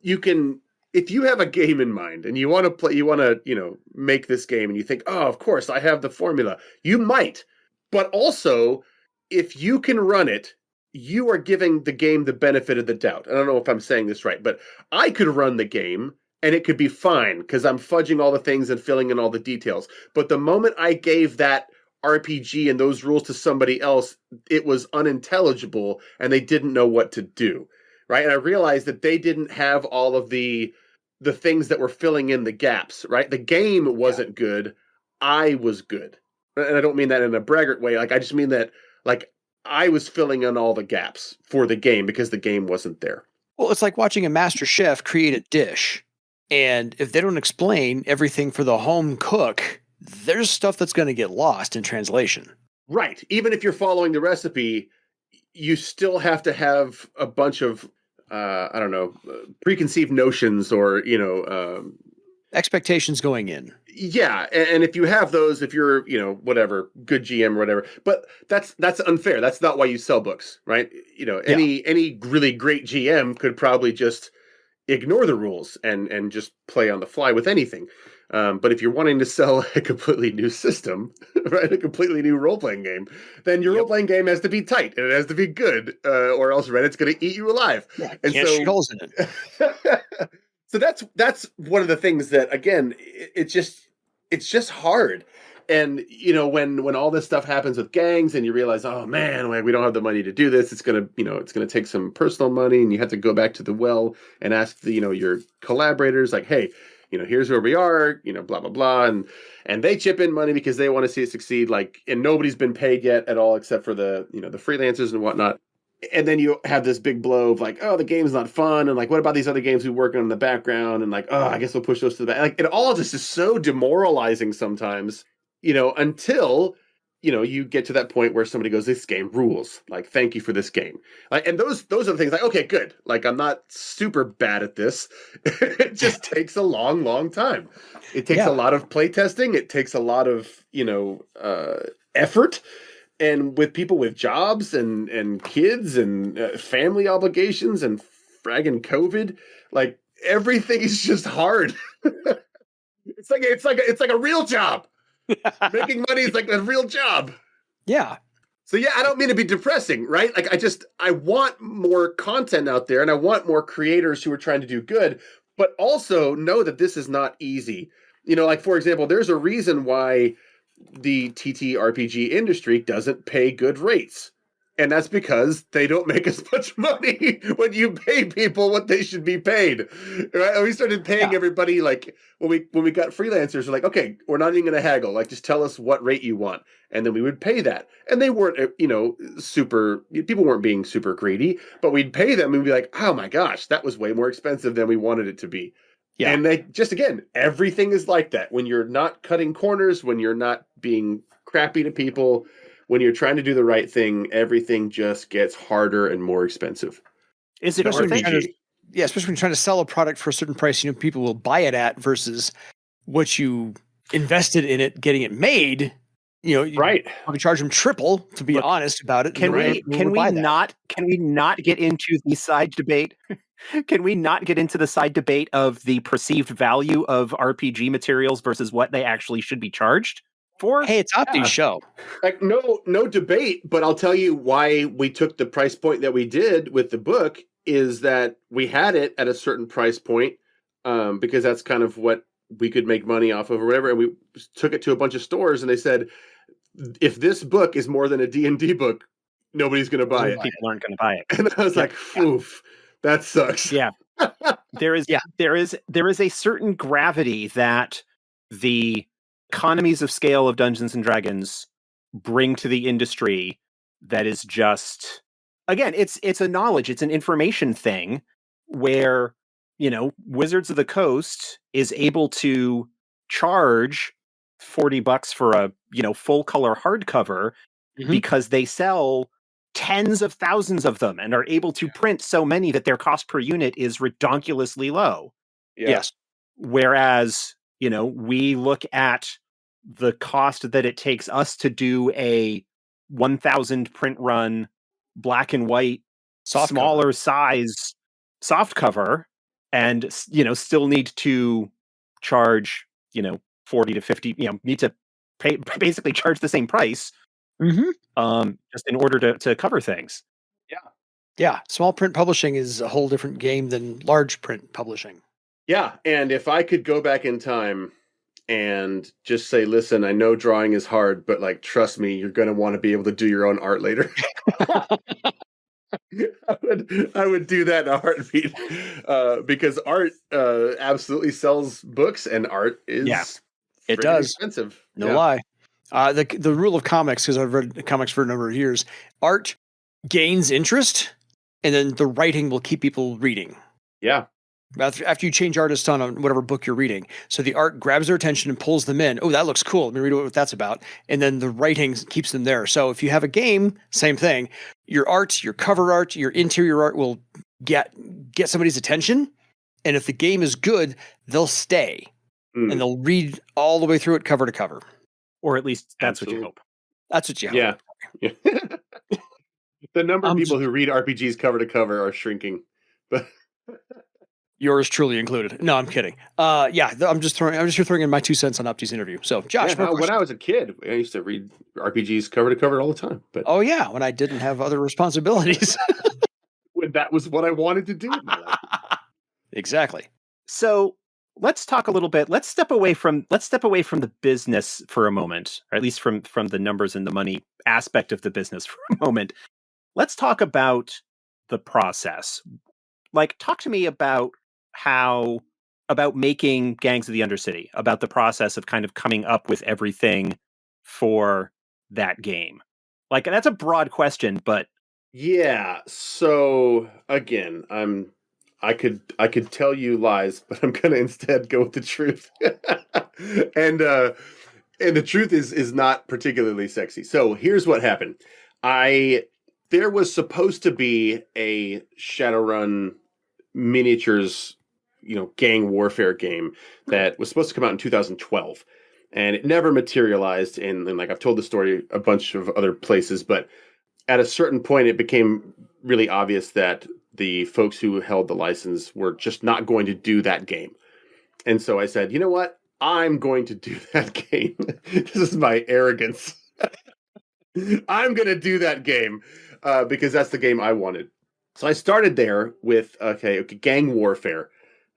you can, if you have a game in mind and you want to play, you want to, make this game and you think, oh, of course I have the formula. You might, but also if you can run it, you are giving the game the benefit of the doubt. I don't know if I'm saying this right, but I could run the game and it could be fine because I'm fudging all the things and filling in all the details. But the moment I gave that RPG and those rules to somebody else, it was unintelligible and they didn't know what to do. Right. And I realized that they didn't have all of the things that were filling in the gaps. Right. The game wasn't good. I was good. And I don't mean that in a braggart way. Like, I just mean that, like, I was filling in all the gaps for the game because the game wasn't there. Well, it's like watching a master chef create a dish. And if they don't explain everything for the home cook, there's stuff that's going to get lost in translation. Right. Even if you're following the recipe, you still have to have a bunch of, preconceived notions or, expectations going in. Yeah. And if you have those, if you're, whatever, good GM or whatever, but that's unfair. That's not why you sell books, right? Any really great GM could probably just ignore the rules and just play on the fly with anything. But if you're wanting to sell a completely new system, right, a completely new role-playing game, then your role-playing game has to be tight and it has to be good, or else Reddit's going to eat you alive. Yeah, and can't shoot holes in it. So that's one of the things that, again, it's just hard. And when all this stuff happens with gangs, and you realize, oh man, we don't have the money to do this. It's gonna take some personal money, and you have to go back to the well and ask your collaborators, like, hey, here's where we are, blah blah blah, and they chip in money because they want to see it succeed. Like, and nobody's been paid yet at all except for the the freelancers and whatnot. And then you have this big blow of like, oh, the game's not fun, and like, what about these other games we work on in the background? And like, oh, I guess we'll push those to the back. Like, it all just is so demoralizing sometimes. Until, you get to that point where somebody goes, this game rules. Like, thank you for this game. Like, and those are the things like, okay, good. Like, I'm not super bad at this. It just takes a long, long time. It takes a lot of play testing. It takes a lot of, effort. And with people with jobs and kids and family obligations and fragging COVID, like, everything is just hard. It's like a real job. Making money is like a real job. Yeah. So yeah, I don't mean to be depressing, right? Like, I want more content out there and I want more creators who are trying to do good, but also know that this is not easy. Like, for example, there's a reason why the TTRPG industry doesn't pay good rates. And that's because they don't make as much money when you pay people what they should be paid. Right? And we started paying everybody, like, when we got freelancers, we're like, okay, we're not even going to haggle. Like, just tell us what rate you want. And then we would pay that. And they weren't, people weren't being super greedy, but we'd pay them and we'd be like, oh my gosh, that was way more expensive than we wanted it to be. Yeah. And they just, again, everything is like that. When you're not cutting corners, when you're not being crappy to people, when you're trying to do the right thing, everything just gets harder and more expensive. Is it RPG? Especially when you're trying to sell a product for a certain price, people will buy it at versus what you invested in it, getting it made. Right. Probably charge them triple, to be honest about it. Can we not get into the side debate? Can we not get into the side debate of the perceived value of RPG materials versus what they actually should be charged for? Hey, it's Opti's show. Like, no debate, but I'll tell you why we took the price point that we did with the book is that we had it at a certain price point because that's kind of what we could make money off of or whatever. And we took it to a bunch of stores and they said, if this book is more than a D&D book, nobody's going to buy it. People aren't going to buy it. And I was like, oof, that sucks. Yeah. There is a certain gravity that the economies of scale of Dungeons and Dragons bring to the industry that is just, again, it's a knowledge, it's an information thing where, Wizards of the Coast is able to charge $40 for a, full color hardcover because they sell tens of thousands of them and are able to print so many that their cost per unit is redonkulously low. Yeah. Yes. Whereas, we look at the cost that it takes us to do a 1,000 print run, black and white, smaller size soft cover, and still need to charge 40 to 50, need to pay, basically charge the same price, just in order to cover things. Yeah, small print publishing is a whole different game than large print publishing. Yeah, and if I could go back in time and just say, listen, I know drawing is hard, but like, trust me, you're going to want to be able to do your own art later. I would do that in a heartbeat, because art absolutely sells books, and art is it does expensive. No lie. The rule of comics, because I've read comics for a number of years, art gains interest, and then the writing will keep people reading. Yeah. After you change artist on whatever book you're reading. So the art grabs their attention and pulls them in. Oh, that looks cool. Let me read what that's about. And then the writing keeps them there. So if you have a game, same thing. Your art, your cover art, your interior art will get somebody's attention. And if the game is good, they'll stay. And they'll read all the way through it cover to cover. Or at least that's what you hope. That's what you hope. Yeah. The number of people who read RPGs cover to cover are shrinking. But yours truly included. No, I'm kidding. I'm just throwing in my 2 cents on Opti's interview. So, Josh, when I was a kid, I used to read RPGs cover to cover all the time. But when I didn't have other responsibilities. When that was what I wanted to do in my life. Exactly. So, let's talk a little bit. Let's step away from the business for a moment, or at least from the numbers and the money aspect of the business for a moment. Let's talk about the process. Like, talk to me about making Gangs of the Undercity, about the process of kind of coming up with everything for that game. Like, that's a broad question, but yeah. So again, I could tell you lies, but I'm gonna instead go with the truth. And the truth is not particularly sexy. So here's what happened. There was supposed to be a Shadowrun miniatures, gang warfare game that was supposed to come out in 2012, and it never materialized. And like, I've told the story a bunch of other places, but at a certain point, it became really obvious that the folks who held the license were just not going to do that game. And so I said, you know what? I'm going to do that game. This is my arrogance. I'm going to do that game because that's the game I wanted. So I started there with, okay, gang warfare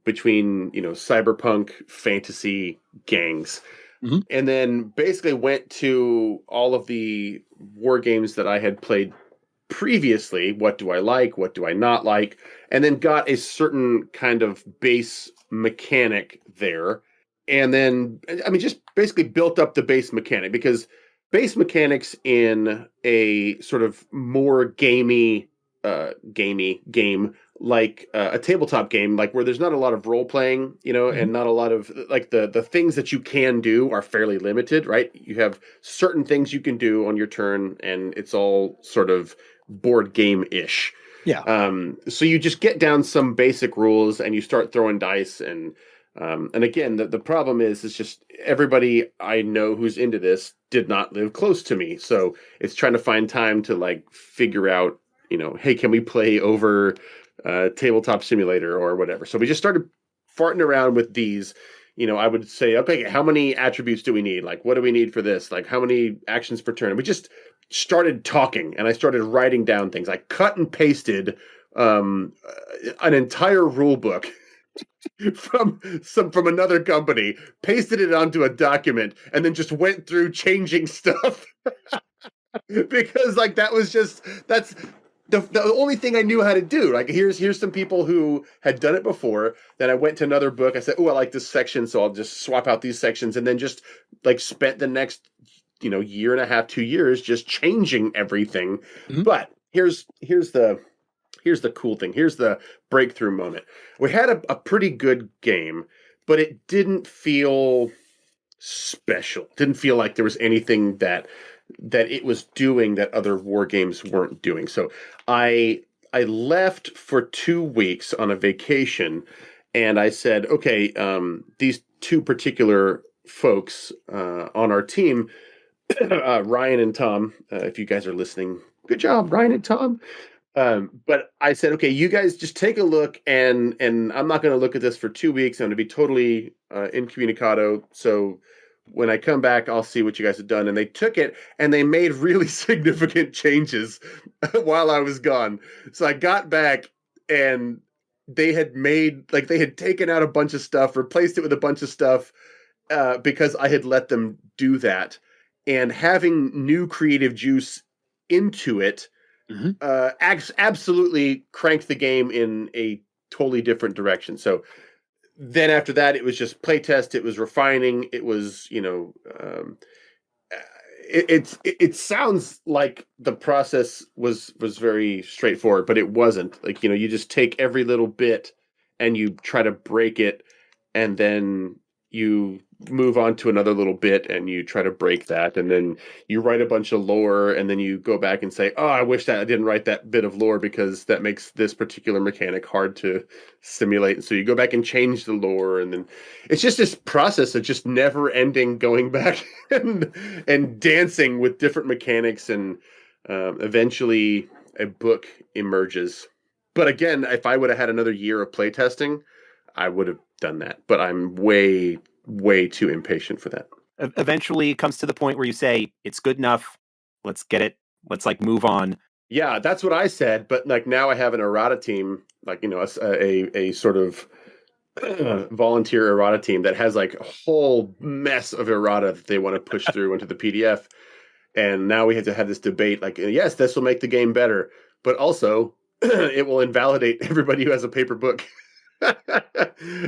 between, cyberpunk fantasy gangs. Mm-hmm. And then basically went to all of the war games that I had played previously. What do I like? What do I not like? And then got a certain kind of base mechanic there. And then, just basically built up the base mechanic, because base mechanics in a sort of more gamey game, like a tabletop game, like where there's not a lot of role playing, and not a lot of like the things that you can do are fairly limited, right? You have certain things you can do on your turn, and it's all sort of board game-ish. Yeah. So you just get down some basic rules and you start throwing dice, and again, the problem is just everybody I know who's into this did not live close to me, so it's trying to find time to like figure out, hey, can we play over Tabletop Simulator or whatever? So we just started farting around with these. I would say, okay, how many attributes do we need? Like, what do we need for this? Like, how many actions per turn? We just started talking, and I started writing down things. I cut and pasted an entire rule book from another company, pasted it onto a document, and then just went through changing stuff. Because like that's the only thing I knew how to do. Like, here's some people who had done it before. Then I went to another book. I said, oh, I like this section, so I'll just swap out these sections, and then just like spent the next year and a half, 2 years just changing everything. Mm-hmm. But here's the cool thing. Here's the breakthrough moment. We had a pretty good game, but it didn't feel special. It didn't feel like there was anything that it was doing that other war games weren't doing. So I left for 2 weeks on a vacation, and I said, okay, these 2 particular folks on our team, Ryan and Tom. If you guys are listening, good job, Ryan and Tom. But I said, okay, you guys just take a look, and I'm not going to look at this for 2 weeks. I'm going to be totally incommunicado. So when I come back, I'll see what you guys have done. And they took it, and they made really significant changes while I was gone. So I got back, and they had taken out a bunch of stuff, replaced it with a bunch of stuff, because I had let them do that. And having new creative juice into it, absolutely cranked the game in a totally different direction. So then after that, it was just playtest. It was refining. It was, it sounds like the process was very straightforward, but it wasn't. Like, you just take every little bit and you try to break it, and then you move on to another little bit and you try to break that, and then you write a bunch of lore, and then you go back and say, oh, I wish that I didn't write that bit of lore because that makes this particular mechanic hard to simulate. And so you go back and change the lore, and then it's just this process of just never ending going back and dancing with different mechanics, and eventually a book emerges. But again, if I would have had another year of playtesting, I would have done that. But I'm way too impatient for that. Eventually, it comes to the point where you say, it's good enough. Let's get it. Let's move on. Yeah, that's what I said. But now I have an errata team, a sort of volunteer errata team that has a whole mess of errata that they want to push through into the PDF. And now we have to have this debate. Yes, this will make the game better, but also it will invalidate everybody who has a paper book. And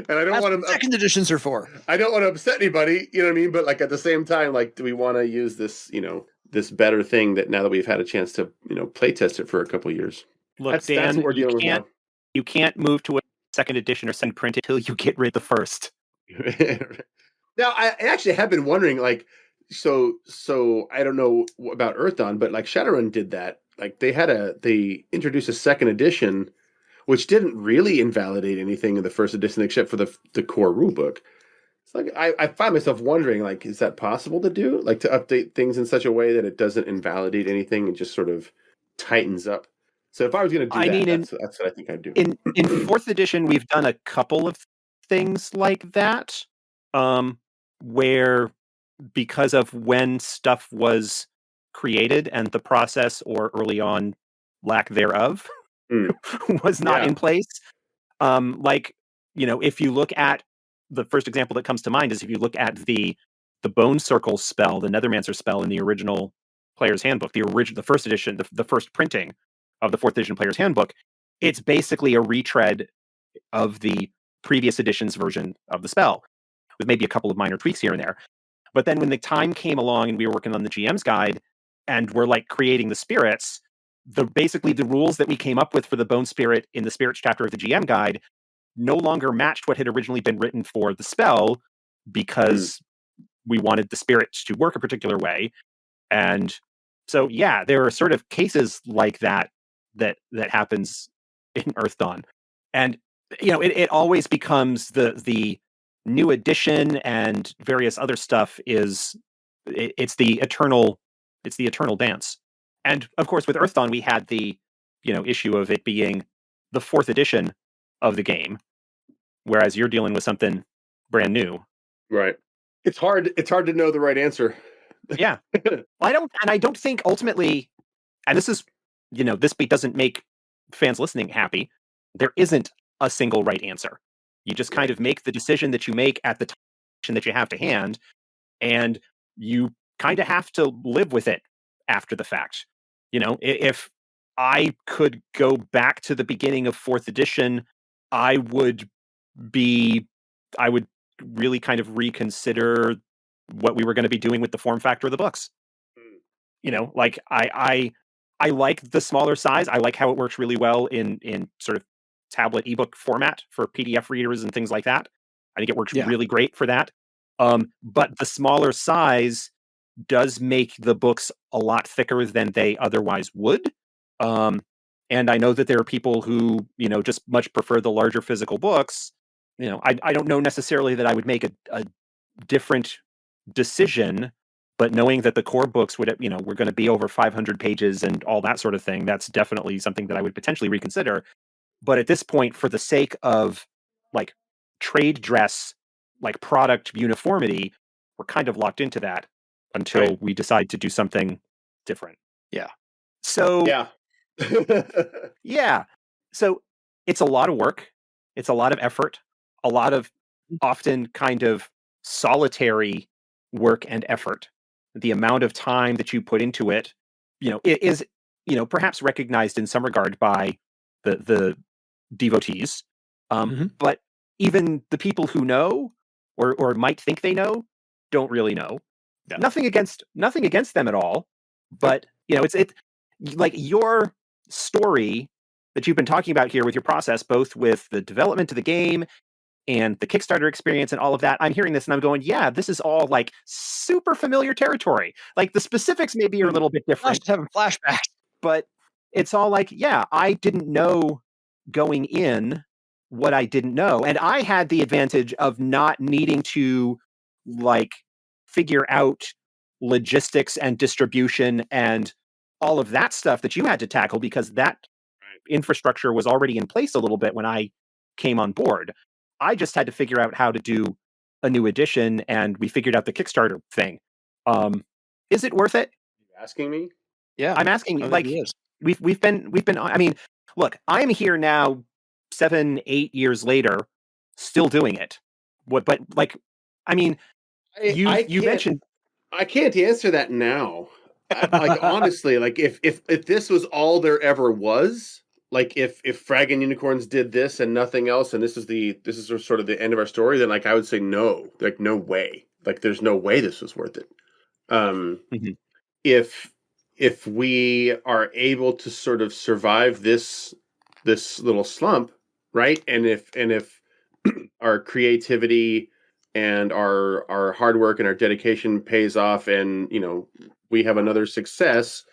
I don't want to. Second editions are for. I don't want to upset anybody, you know what I mean? But at the same time, do we want to use this, this better thing that now that we've had a chance to, play test it for a couple of years? Look, Dan, that's what we're dealing with now. You can't move to a second edition or second print until you get rid of the first. Now, I actually have been wondering, so I don't know about Earthdawn, but Shadowrun did that. They introduced a second edition, which didn't really invalidate anything in the first edition except for the core rulebook. It's I find myself wondering, is that possible to do? To update things in such a way that it doesn't invalidate anything and just sort of tightens up. So if I was going to do that's what I think I'd do. In fourth edition, we've done a couple of things like that, where because of when stuff was created and the process or early on lack thereof was not in place. If you look at the first example that comes to mind is if you look at the Bone Circle spell, the Nethermancer spell in the original Player's Handbook, the first edition, the first printing of the fourth edition Player's Handbook, it's basically a retread of the previous edition's version of the spell, with maybe a couple of minor tweaks here and there. But then when the time came along and we were working on the GM's guide and we're creating the spirits, basically the rules that we came up with for the Bone Spirit in the Spirits chapter of the GM guide no longer matched what had originally been written for the spell, because we wanted the spirits to work a particular way. And so, yeah, there are sort of cases like that happens in Earthdawn. And, it always becomes the new edition and various other stuff it's the eternal dance. And of course, with Earthdawn, we had the, issue of it being the fourth edition of the game, whereas you're dealing with something brand new. Right. It's hard to know the right answer. Yeah. I don't think ultimately, and this is, this doesn't make fans listening happy. There isn't a single right answer. You just kind of make the decision that you make at the time that you have to hand, and you kind of have to live with it after the fact. If I could go back to the beginning of fourth edition, I would really kind of reconsider what we were going to be doing with the form factor of the books. I like the smaller size. I like how it works really well in sort of tablet ebook format for PDF readers and things like that. I think it works really great for that. But the smaller size does make the books a lot thicker than they otherwise would. And I know that there are people who, just much prefer the larger physical books. I don't know necessarily that I would make a different decision, but knowing that the core books would, were going to be over 500 pages and all that sort of thing, that's definitely something that I would potentially reconsider. But at this point, for the sake of like trade dress, like product uniformity, we're kind of locked into that until we decide to do something different. Yeah. So Yeah. yeah. So it's a lot of work. It's a lot of effort, a lot of often kind of solitary work and effort. The amount of time that you put into it, it is, perhaps recognized in some regard by the devotees. But even the people who know or might think they know don't really know. Yeah. Nothing against them at all. But it's like your story that you've been talking about here with your process, both with the development of the game and the Kickstarter experience and all of that. I'm hearing this and I'm going, yeah, this is all like super familiar territory. Like the specifics maybe are a little bit different. Just having flashbacks. But it's all like, yeah, I didn't know going in what I didn't know. And I had the advantage of not needing to like figure out logistics and distribution and all of that stuff that you had to tackle, because that infrastructure was already in place a little bit when I came on board. I just had to figure out how to do a new edition, and we figured out the Kickstarter thing. Is it worth it? You asking me? Yeah. I'm asking, I like, think it is. we've been, I mean, look, I'm here now 7-8 years later, still doing it. But like, I mean, you mentioned, I can't answer that now. Like honestly, like if this was all there ever was, like if Fragging Unicorns did this and nothing else, and this is sort of the end of our story, then like I would say no, like no way, like there's no way this was worth it. Mhm. If we are able to sort of survive this little slump, right, and if our creativity and our hard work and our dedication pays off, and we have another success,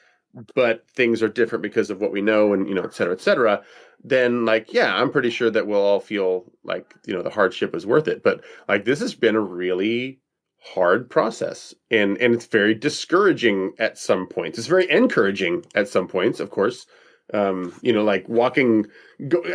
but things are different because of what we know, and et cetera, then like yeah, I'm pretty sure that we'll all feel like the hardship is worth it. But like this has been a really hard process, and it's very discouraging at some points. It's very encouraging at some points, of course. Like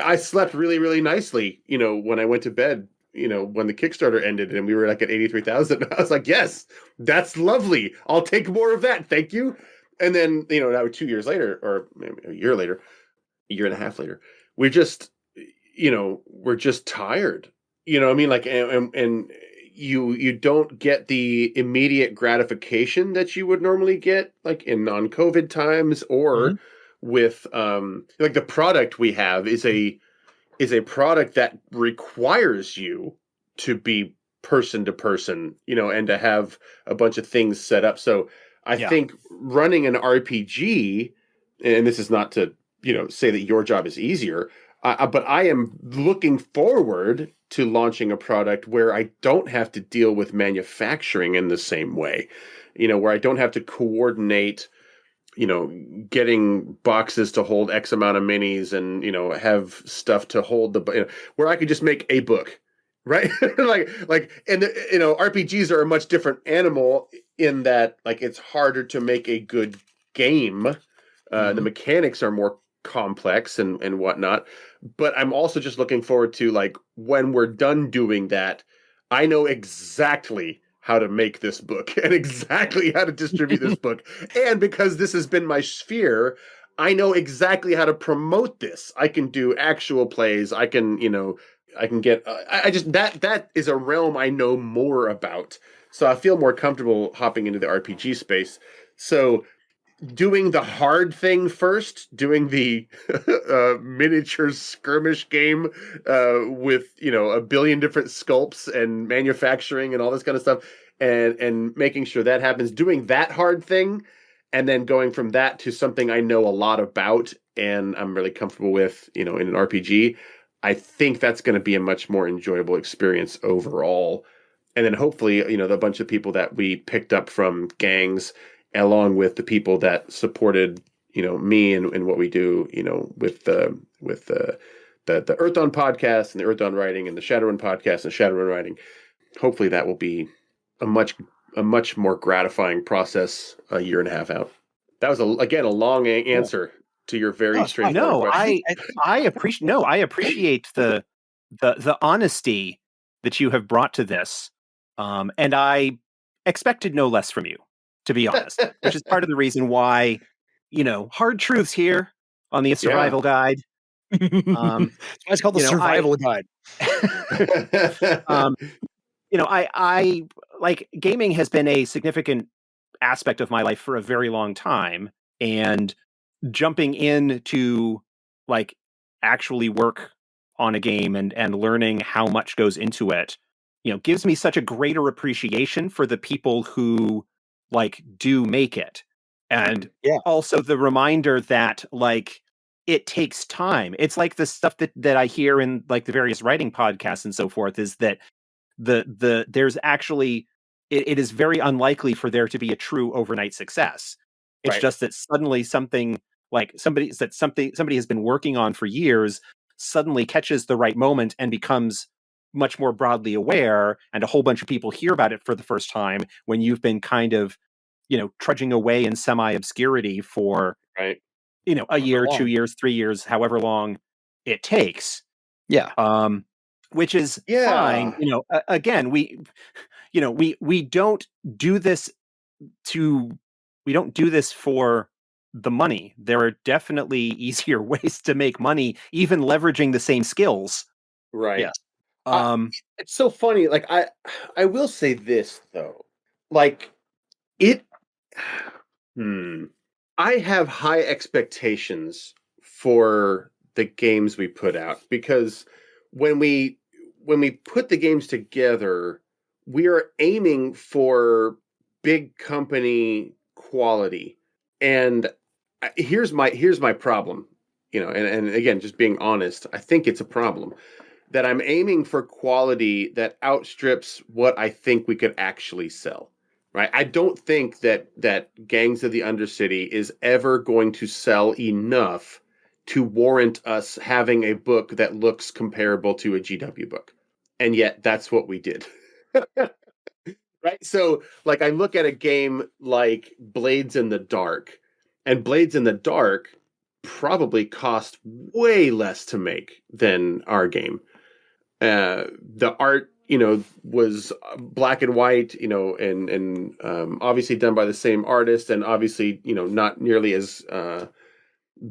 I slept really, really nicely, when I went to bed, when the Kickstarter ended and we were like at 83,000. I was like, yes, that's lovely. I'll take more of that. Thank you. And then, now 2 years later, or maybe a year later, a year and a half later, we're just tired. I mean? Like, and you don't get the immediate gratification that you would normally get like in non-COVID times, or with like the product we have is a product that requires you to be person to person, and to have a bunch of things set up. So I think running an RPG, and this is not to say that your job is easier, but I am looking forward to launching a product where I don't have to deal with manufacturing in the same way, where I don't have to coordinate, getting boxes to hold X amount of minis and, have stuff to hold where I could just make a book, right? And RPGs are a much different animal in that, like, it's harder to make a good game. The mechanics are more complex and whatnot, but I'm also just looking forward to, like, when we're done doing that, I know exactly how to make this book and exactly how to distribute this book. And because this has been my sphere, I know exactly how to promote this. I can do actual plays. I can, I can get, I just, that is a realm I know more about. So I feel more comfortable hopping into the RPG space. So doing the hard thing first, doing the miniature skirmish game with a billion different sculpts and manufacturing and all this kind of stuff, and making sure that happens, doing that hard thing, and then going from that to something I know a lot about and I'm really comfortable with, in an RPG. I think that's going to be a much more enjoyable experience overall. And then hopefully, the bunch of people that we picked up from gangs, along with the people that supported, me and what we do, with the Earthdawn podcast and the Earthdawn writing and the Shadowrun podcast and Shadowrun writing. Hopefully that will be a much a much more gratifying process a year and a half out. That was again a long answer to your very straightforward question. I appreciate the honesty that you have brought to this, and I expected no less from you, to be honest. Which is part of the reason why, hard truths here on the Survival Guide. It's called the Survival Guide. I like gaming has been a significant aspect of my life for a very long time, and jumping in to like actually work on a game and learning how much goes into it, gives me such a greater appreciation for the people who like do make it. And also the reminder that like it takes time. It's like the stuff that I hear in like the various writing podcasts and so forth, is that there's actually it is very unlikely for there to be a true overnight success. It's just that suddenly something somebody has been working on for years suddenly catches the right moment and becomes much more broadly aware, and a whole bunch of people hear about it for the first time when you've been kind of, trudging away in semi-obscurity for a year, 2 years, 3 years, however long it takes. Which is fine. Again, we don't do this we don't do this for the money. There are definitely easier ways to make money, even leveraging the same skills. Right. Yes. It's so funny. Like I will say this though, like it. I have high expectations for the games we put out, because when we put the games together, we are aiming for big company quality. And here's my problem, and again, just being honest, I think it's a problem that I'm aiming for quality that outstrips what I think we could actually sell. Right? I don't think that Gangs of the Undercity is ever going to sell enough to warrant us having a book that looks comparable to a GW book. And yet that's what we did. Right? So like I look at a game like Blades in the Dark, and Blades in the Dark probably cost way less to make than our game. The art, was black and white, and obviously done by the same artist, and obviously, not nearly as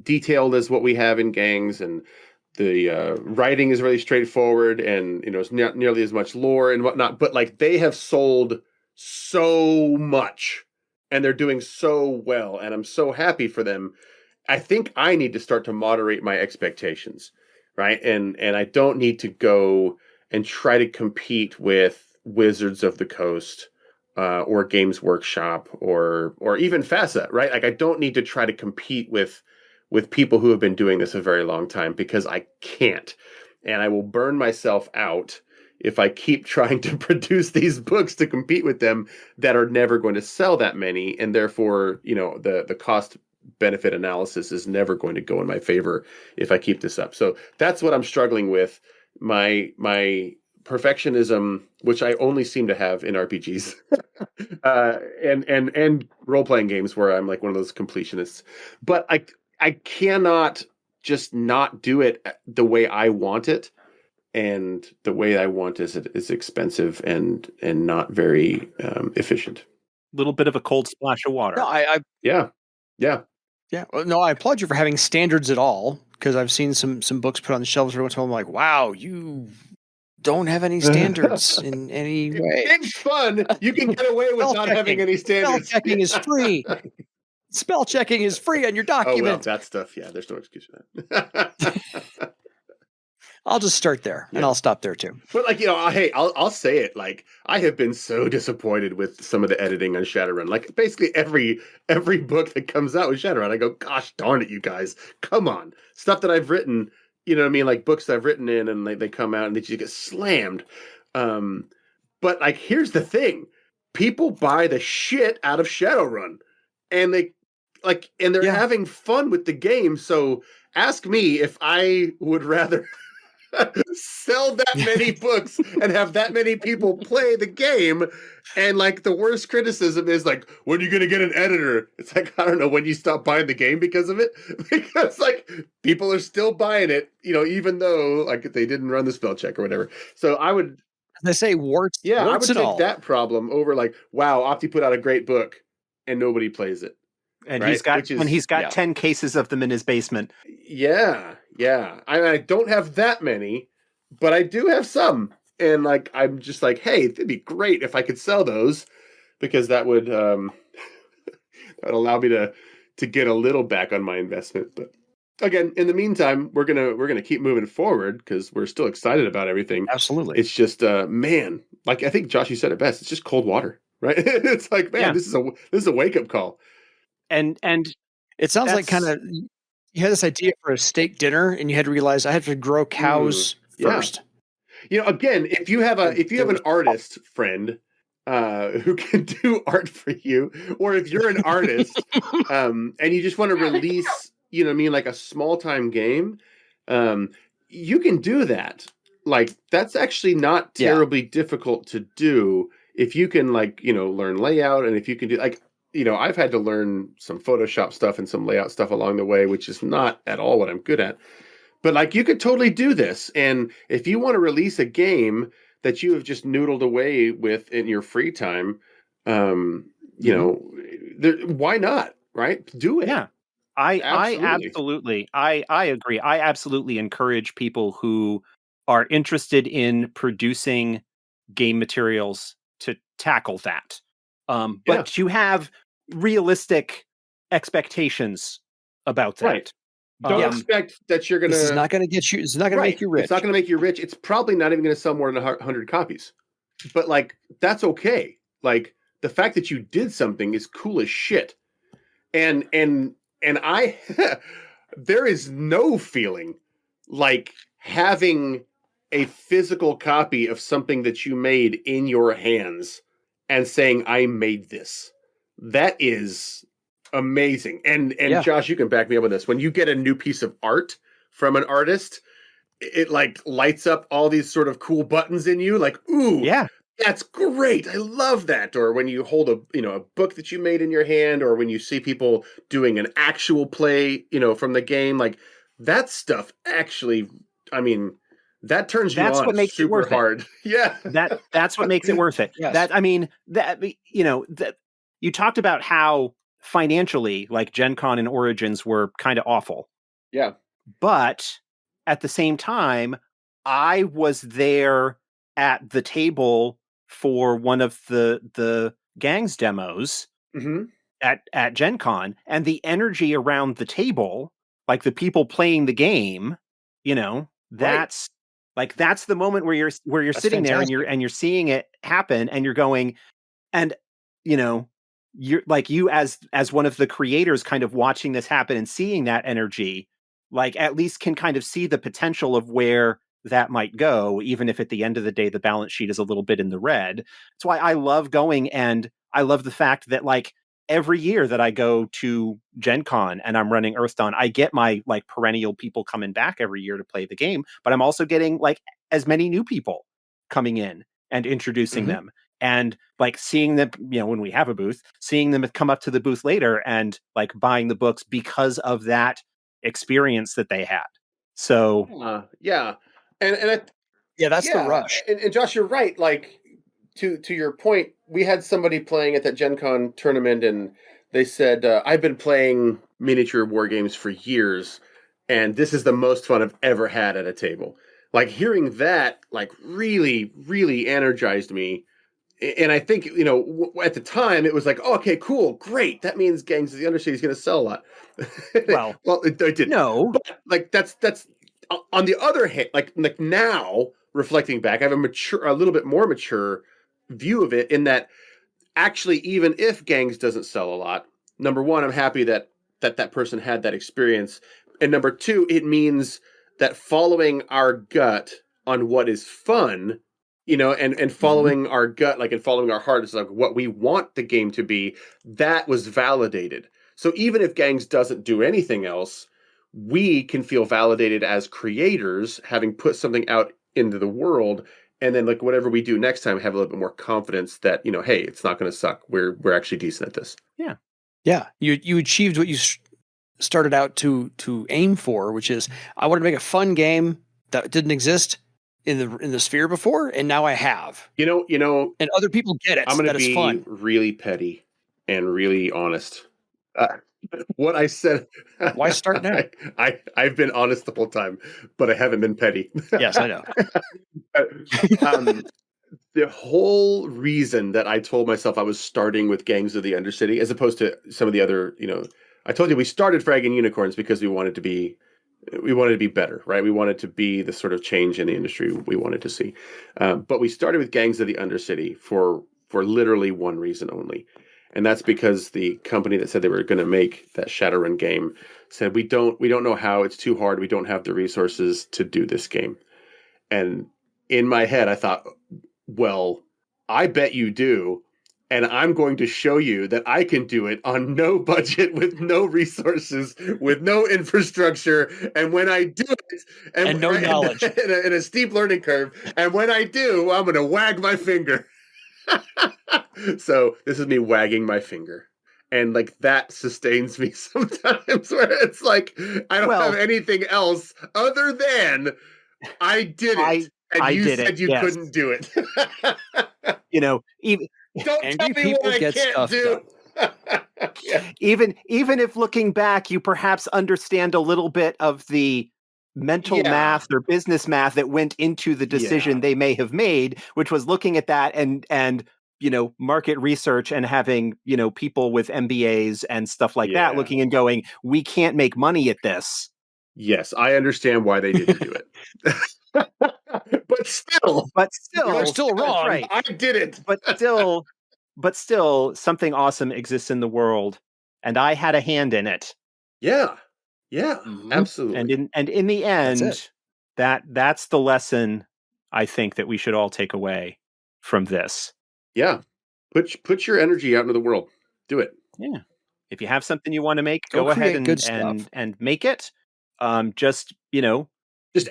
detailed as what we have in Gangs, and the writing is really straightforward, and it's not nearly as much lore and whatnot. But like they have sold so much, and they're doing so well, and I'm so happy for them. I think I need to start to moderate my expectations, right? And I don't need to go and try to compete with Wizards of the Coast or Games Workshop or even FASA, right? Like I don't need to try to compete with people who have been doing this a very long time, because I can't. And I will burn myself out if I keep trying to produce these books to compete with them that are never going to sell that many. And therefore, the cost benefit analysis is never going to go in my favor if I keep this up. So that's what I'm struggling with. My perfectionism, which I only seem to have in RPGs and role-playing games where I'm like one of those completionists. But I cannot just not do it the way I want it. And the way I want is expensive and not very efficient. Little bit of a cold splash of water. No, Yeah. Well, no, I applaud you for having standards at all, because I've seen some books put on the shelves every once in a while. I'm like, wow, you don't have any standards in any way. It's fun. You can get away with not having any standards. Spell checking is free. Spell checking is free on your document. Oh, well, that stuff, yeah, there's no excuse for that. I'll just start there, and I'll stop there too. But like, hey, I'll say it. Like, I have been so disappointed with some of the editing on Shadowrun. Like, basically every book that comes out with Shadowrun, I go, gosh darn it, you guys, come on. Stuff that I've written, you know what I mean? Like books I've written in, and they come out and they just get slammed. But like, here's the thing: people buy the shit out of Shadowrun, and they're having fun with the game. So ask me if I would rather sell that many books and have that many people play the game. And like the worst criticism is like, when are you going to get an editor? It's like, I don't know, when you stop buying the game because of it, because like people are still buying it, even though like they didn't run the spell check or whatever. So I would, They say warts. yeah, I warts would and take all. that problem over like, wow, Opti put out a great book and nobody plays it. And right? he's got yeah. 10 cases of them in his basement. Yeah. I don't have that many, but I do have some. And like I'm just like, hey, it'd be great if I could sell those, because that would that would allow me to get a little back on my investment. But again, in the meantime, we're gonna keep moving forward because we're still excited about everything. Absolutely. It's just man, like I think Josh, you said it best. It's just cold water, right? It's like, man, Yeah. this is a wake up call. And it sounds like that's- kind of you had this idea for a steak dinner, and you had to realize I have to grow cows yeah. first. Again, if you have an artist friend who can do art for you, or if you're an artist and you just want to release, like a small time game, you can do that. Like that's actually not terribly difficult to do if you can learn layout, and if you can do I've had to learn some Photoshop stuff and some layout stuff along the way, which is not at all what I'm good at. But you could totally do this. And if you want to release a game that you have just noodled away with in your free time, why not? Right? Do it. Yeah. I absolutely agree. I absolutely encourage people who are interested in producing game materials to tackle that. But you have realistic expectations about that. Right. Don't expect that you're going to... This is not going to get you... It's not going to make you rich. It's not going to make you rich. It's probably not even going to sell more than 100 copies. But, that's okay. The fact that you did something is cool as shit. And I... there is no feeling like having a physical copy of something that you made in your hands and saying, I made this. That is... amazing. And Josh, you can back me up on this. When you get a new piece of art from an artist, it lights up all these sort of cool buttons in you, ooh, yeah, that's great. I love that. Or when you hold a book that you made in your hand, or when you see people doing an actual play, from the game, that stuff actually, that turns you on. What makes super it worth hard. Yeah. That's what makes it worth it. Yes. You talked about how financially, Gen Con and Origins were kind of awful. Yeah. But at the same time, I was there at the table for one of the gangs demos at Gen Con, and the energy around the table, the people playing the game, that's that's the moment where you're sitting fantastic. there and you're seeing it happen, and you're going, and you're you as one of the creators kind of watching this happen and seeing that energy, at least can kind of see the potential of where that might go, even if at the end of the day the balance sheet is a little bit in the red. That's why I love going, and I love the fact that every year that I go to Gen Con and I'm running Earthdawn, I get my perennial people coming back every year to play the game, but I'm also getting as many new people coming in and introducing them. And seeing them, when we have a booth, seeing them come up to the booth later and buying the books because of that experience that they had. So yeah, and that's the rush. And Josh, you're right. To your point, we had somebody playing at that Gen Con tournament, and they said, "I've been playing miniature war games for years, and this is the most fun I've ever had at a table." Hearing that, really, really energized me. And I think, at the time it was oh, okay, cool, great. That means Gangs of the Undercity is going to sell a lot. Well, it didn't. No, but that's on the other hand, now reflecting back, I have a little bit more mature view of it, in that actually, even if Gangs doesn't sell a lot, number one, I'm happy that person had that experience, and number two, it means that following our gut on what is fun, and following our gut, and following our heart is what we want the game to be, that was validated. So even if Gangs doesn't do anything else, we can feel validated as creators, having put something out into the world, and then like whatever we do next time, have a little bit more confidence that, you know, hey, it's not going to suck. We're actually decent at this. Yeah. You achieved what you started out to aim for, which is I wanted to make a fun game that didn't exist in the sphere before, and now I have. You know, And other people get it. I'm going to That it's be fun. really petty and really honest. What I said. Why start now? I've been honest the whole time, but I haven't been petty. Yes, I know. The whole reason that I told myself I was starting with Gangs of the Undercity, as opposed to some of the other, you know, I told you we started Fragging Unicorns because we wanted to be better, right? We wanted to be the sort of change in the industry we wanted to see. But we started with Gangs of the Undercity for literally one reason only. And that's because the company that said they were going to make that Shadowrun game said, we don't know how, it's too hard. We don't have the resources to do this game. And in my head, I thought, well, I bet you do. And I'm going to show you that I can do it on no budget, with no resources, with no infrastructure. And when I do it, And no knowledge. in a steep learning curve, and when I do, I'm going to wag my finger. So this is me wagging my finger. And like that sustains me sometimes, where it's like I don't have anything else other than I did it. And you said you couldn't do it. You know, even don't tell me what I can't do. Yeah. Even if looking back, you perhaps understand a little bit of the mental math or business math that went into the decision they may have made, which was looking at that and you know, market research and having, you know, people with MBAs and stuff like that looking and going, we can't make money at this. Yes, I understand why they didn't do it. But still, you're still wrong. Right. I did it. But still, something awesome exists in the world, and I had a hand in it. Yeah, absolutely. And in the end, that's the lesson I think that we should all take away from this. Yeah, put your energy out into the world. Do it. Yeah, if you have something you want to make, go ahead and make it. Just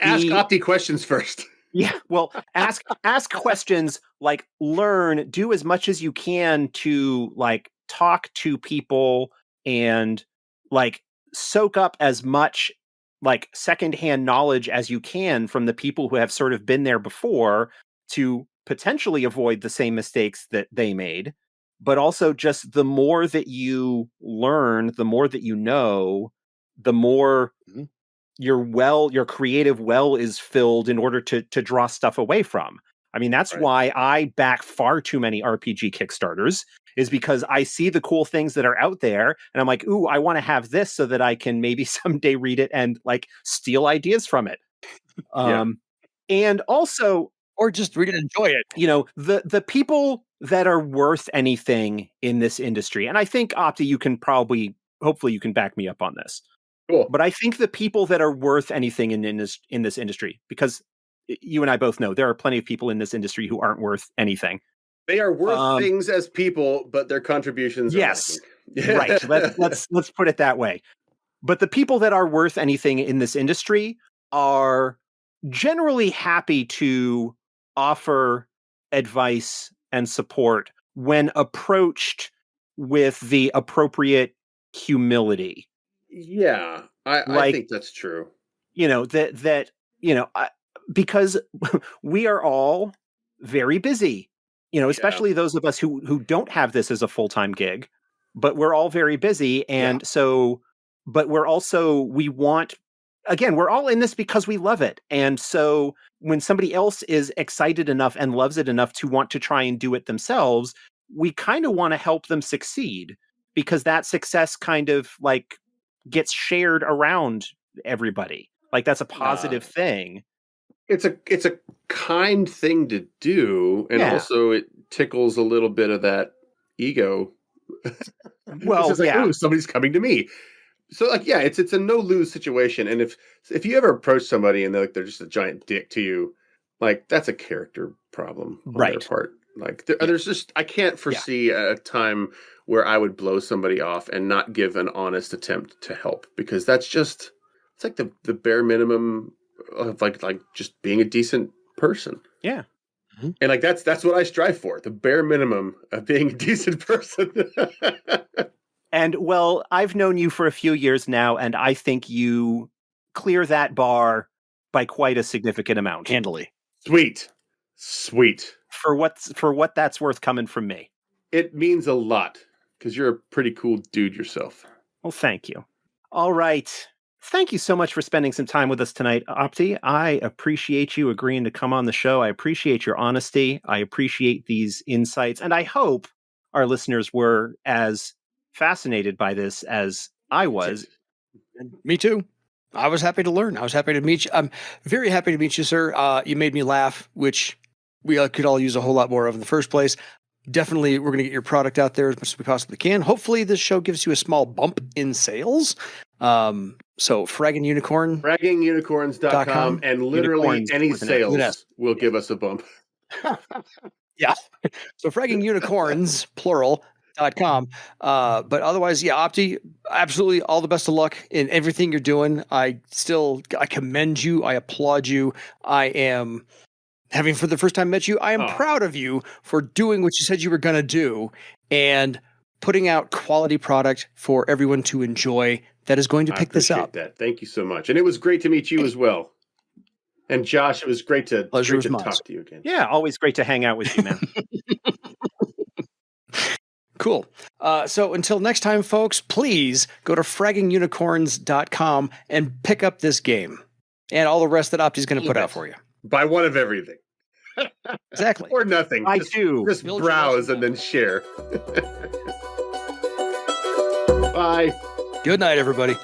ask Opti questions first. Yeah, well, ask questions, like learn, do as much as you can to like talk to people and like soak up as much like secondhand knowledge as you can from the people who have sort of been there before to potentially avoid the same mistakes that they made. But also just the more that you learn, the more that you know, the more your creative well is filled in order to draw stuff away from. I mean, that's why I back far too many RPG Kickstarters, is because I see the cool things that are out there and I'm like, ooh, I want to have this so that I can maybe someday read it and like steal ideas from it. And also, or just read it and enjoy it. You know, the people that are worth anything in this industry, and I think Opti, hopefully you can back me up on this. Cool. But I think the people that are worth anything in this industry, because you and I both know there are plenty of people in this industry who aren't worth anything. They are worth things as people, but their contributions are right. Let's put it that way. But the people that are worth anything in this industry are generally happy to offer advice and support when approached with the appropriate humility. Yeah, I think that's true. You know, because we are all very busy, you know, especially those of us who don't have this as a full-time gig, but we're all very busy. And so, but we're also, we're all in this because we love it. And so when somebody else is excited enough and loves it enough to want to try and do it themselves, we kind of want to help them succeed, because that success kind of like gets shared around everybody. Like that's a positive thing. It's a kind thing to do, and also it tickles a little bit of that ego. Well, it's like, ooh, somebody's coming to me. So like, it's a no lose situation. And if you ever approach somebody and they're just a giant dick to you, like that's a character problem on their part. Like there's just, I can't foresee a time where I would blow somebody off and not give an honest attempt to help, because that's it's like the bare minimum of like just being a decent person. Yeah. And like that's what I strive for, the bare minimum of being a decent person. And well, I've known you for a few years now, and I think you clear that bar by quite a significant amount. Handily. Sweet. For what that's worth coming from me. It means a lot because you're a pretty cool dude yourself. Well, thank you. All right. Thank you so much for spending some time with us tonight, Opti. I appreciate you agreeing to come on the show. I appreciate your honesty. I appreciate these insights. And I hope our listeners were as fascinated by this as I was. Me too. I was happy to learn. I was happy to meet you. I'm very happy to meet you, sir. You made me laugh, which we could all use a whole lot more of in the first place. Definitely, we're going to get your product out there as much as we possibly can. Hopefully, this show gives you a small bump in sales. So, Fragging Unicorn. FraggingUnicorns.com, and literally Unicorns any with an sales S. will give us a bump. Yeah. So, Fragging Unicorns, plural.com. But otherwise, yeah, Opti, absolutely all the best of luck in everything you're doing. I commend you. I applaud you. I am, having for the first time met you, I am proud of you for doing what you said you were going to do and putting out quality product for everyone to enjoy that is going to pick this up. That. Thank you so much. And it was great to meet you as well. And Josh, it was great to talk to you again. Yeah, always great to hang out with you, man. Cool. So until next time, folks, please go to fraggingunicorns.com and pick up this game and all the rest that Opti's going to put out for you. Buy one of everything. Exactly. Or nothing. Just browse and then share. Bye. Good night, everybody.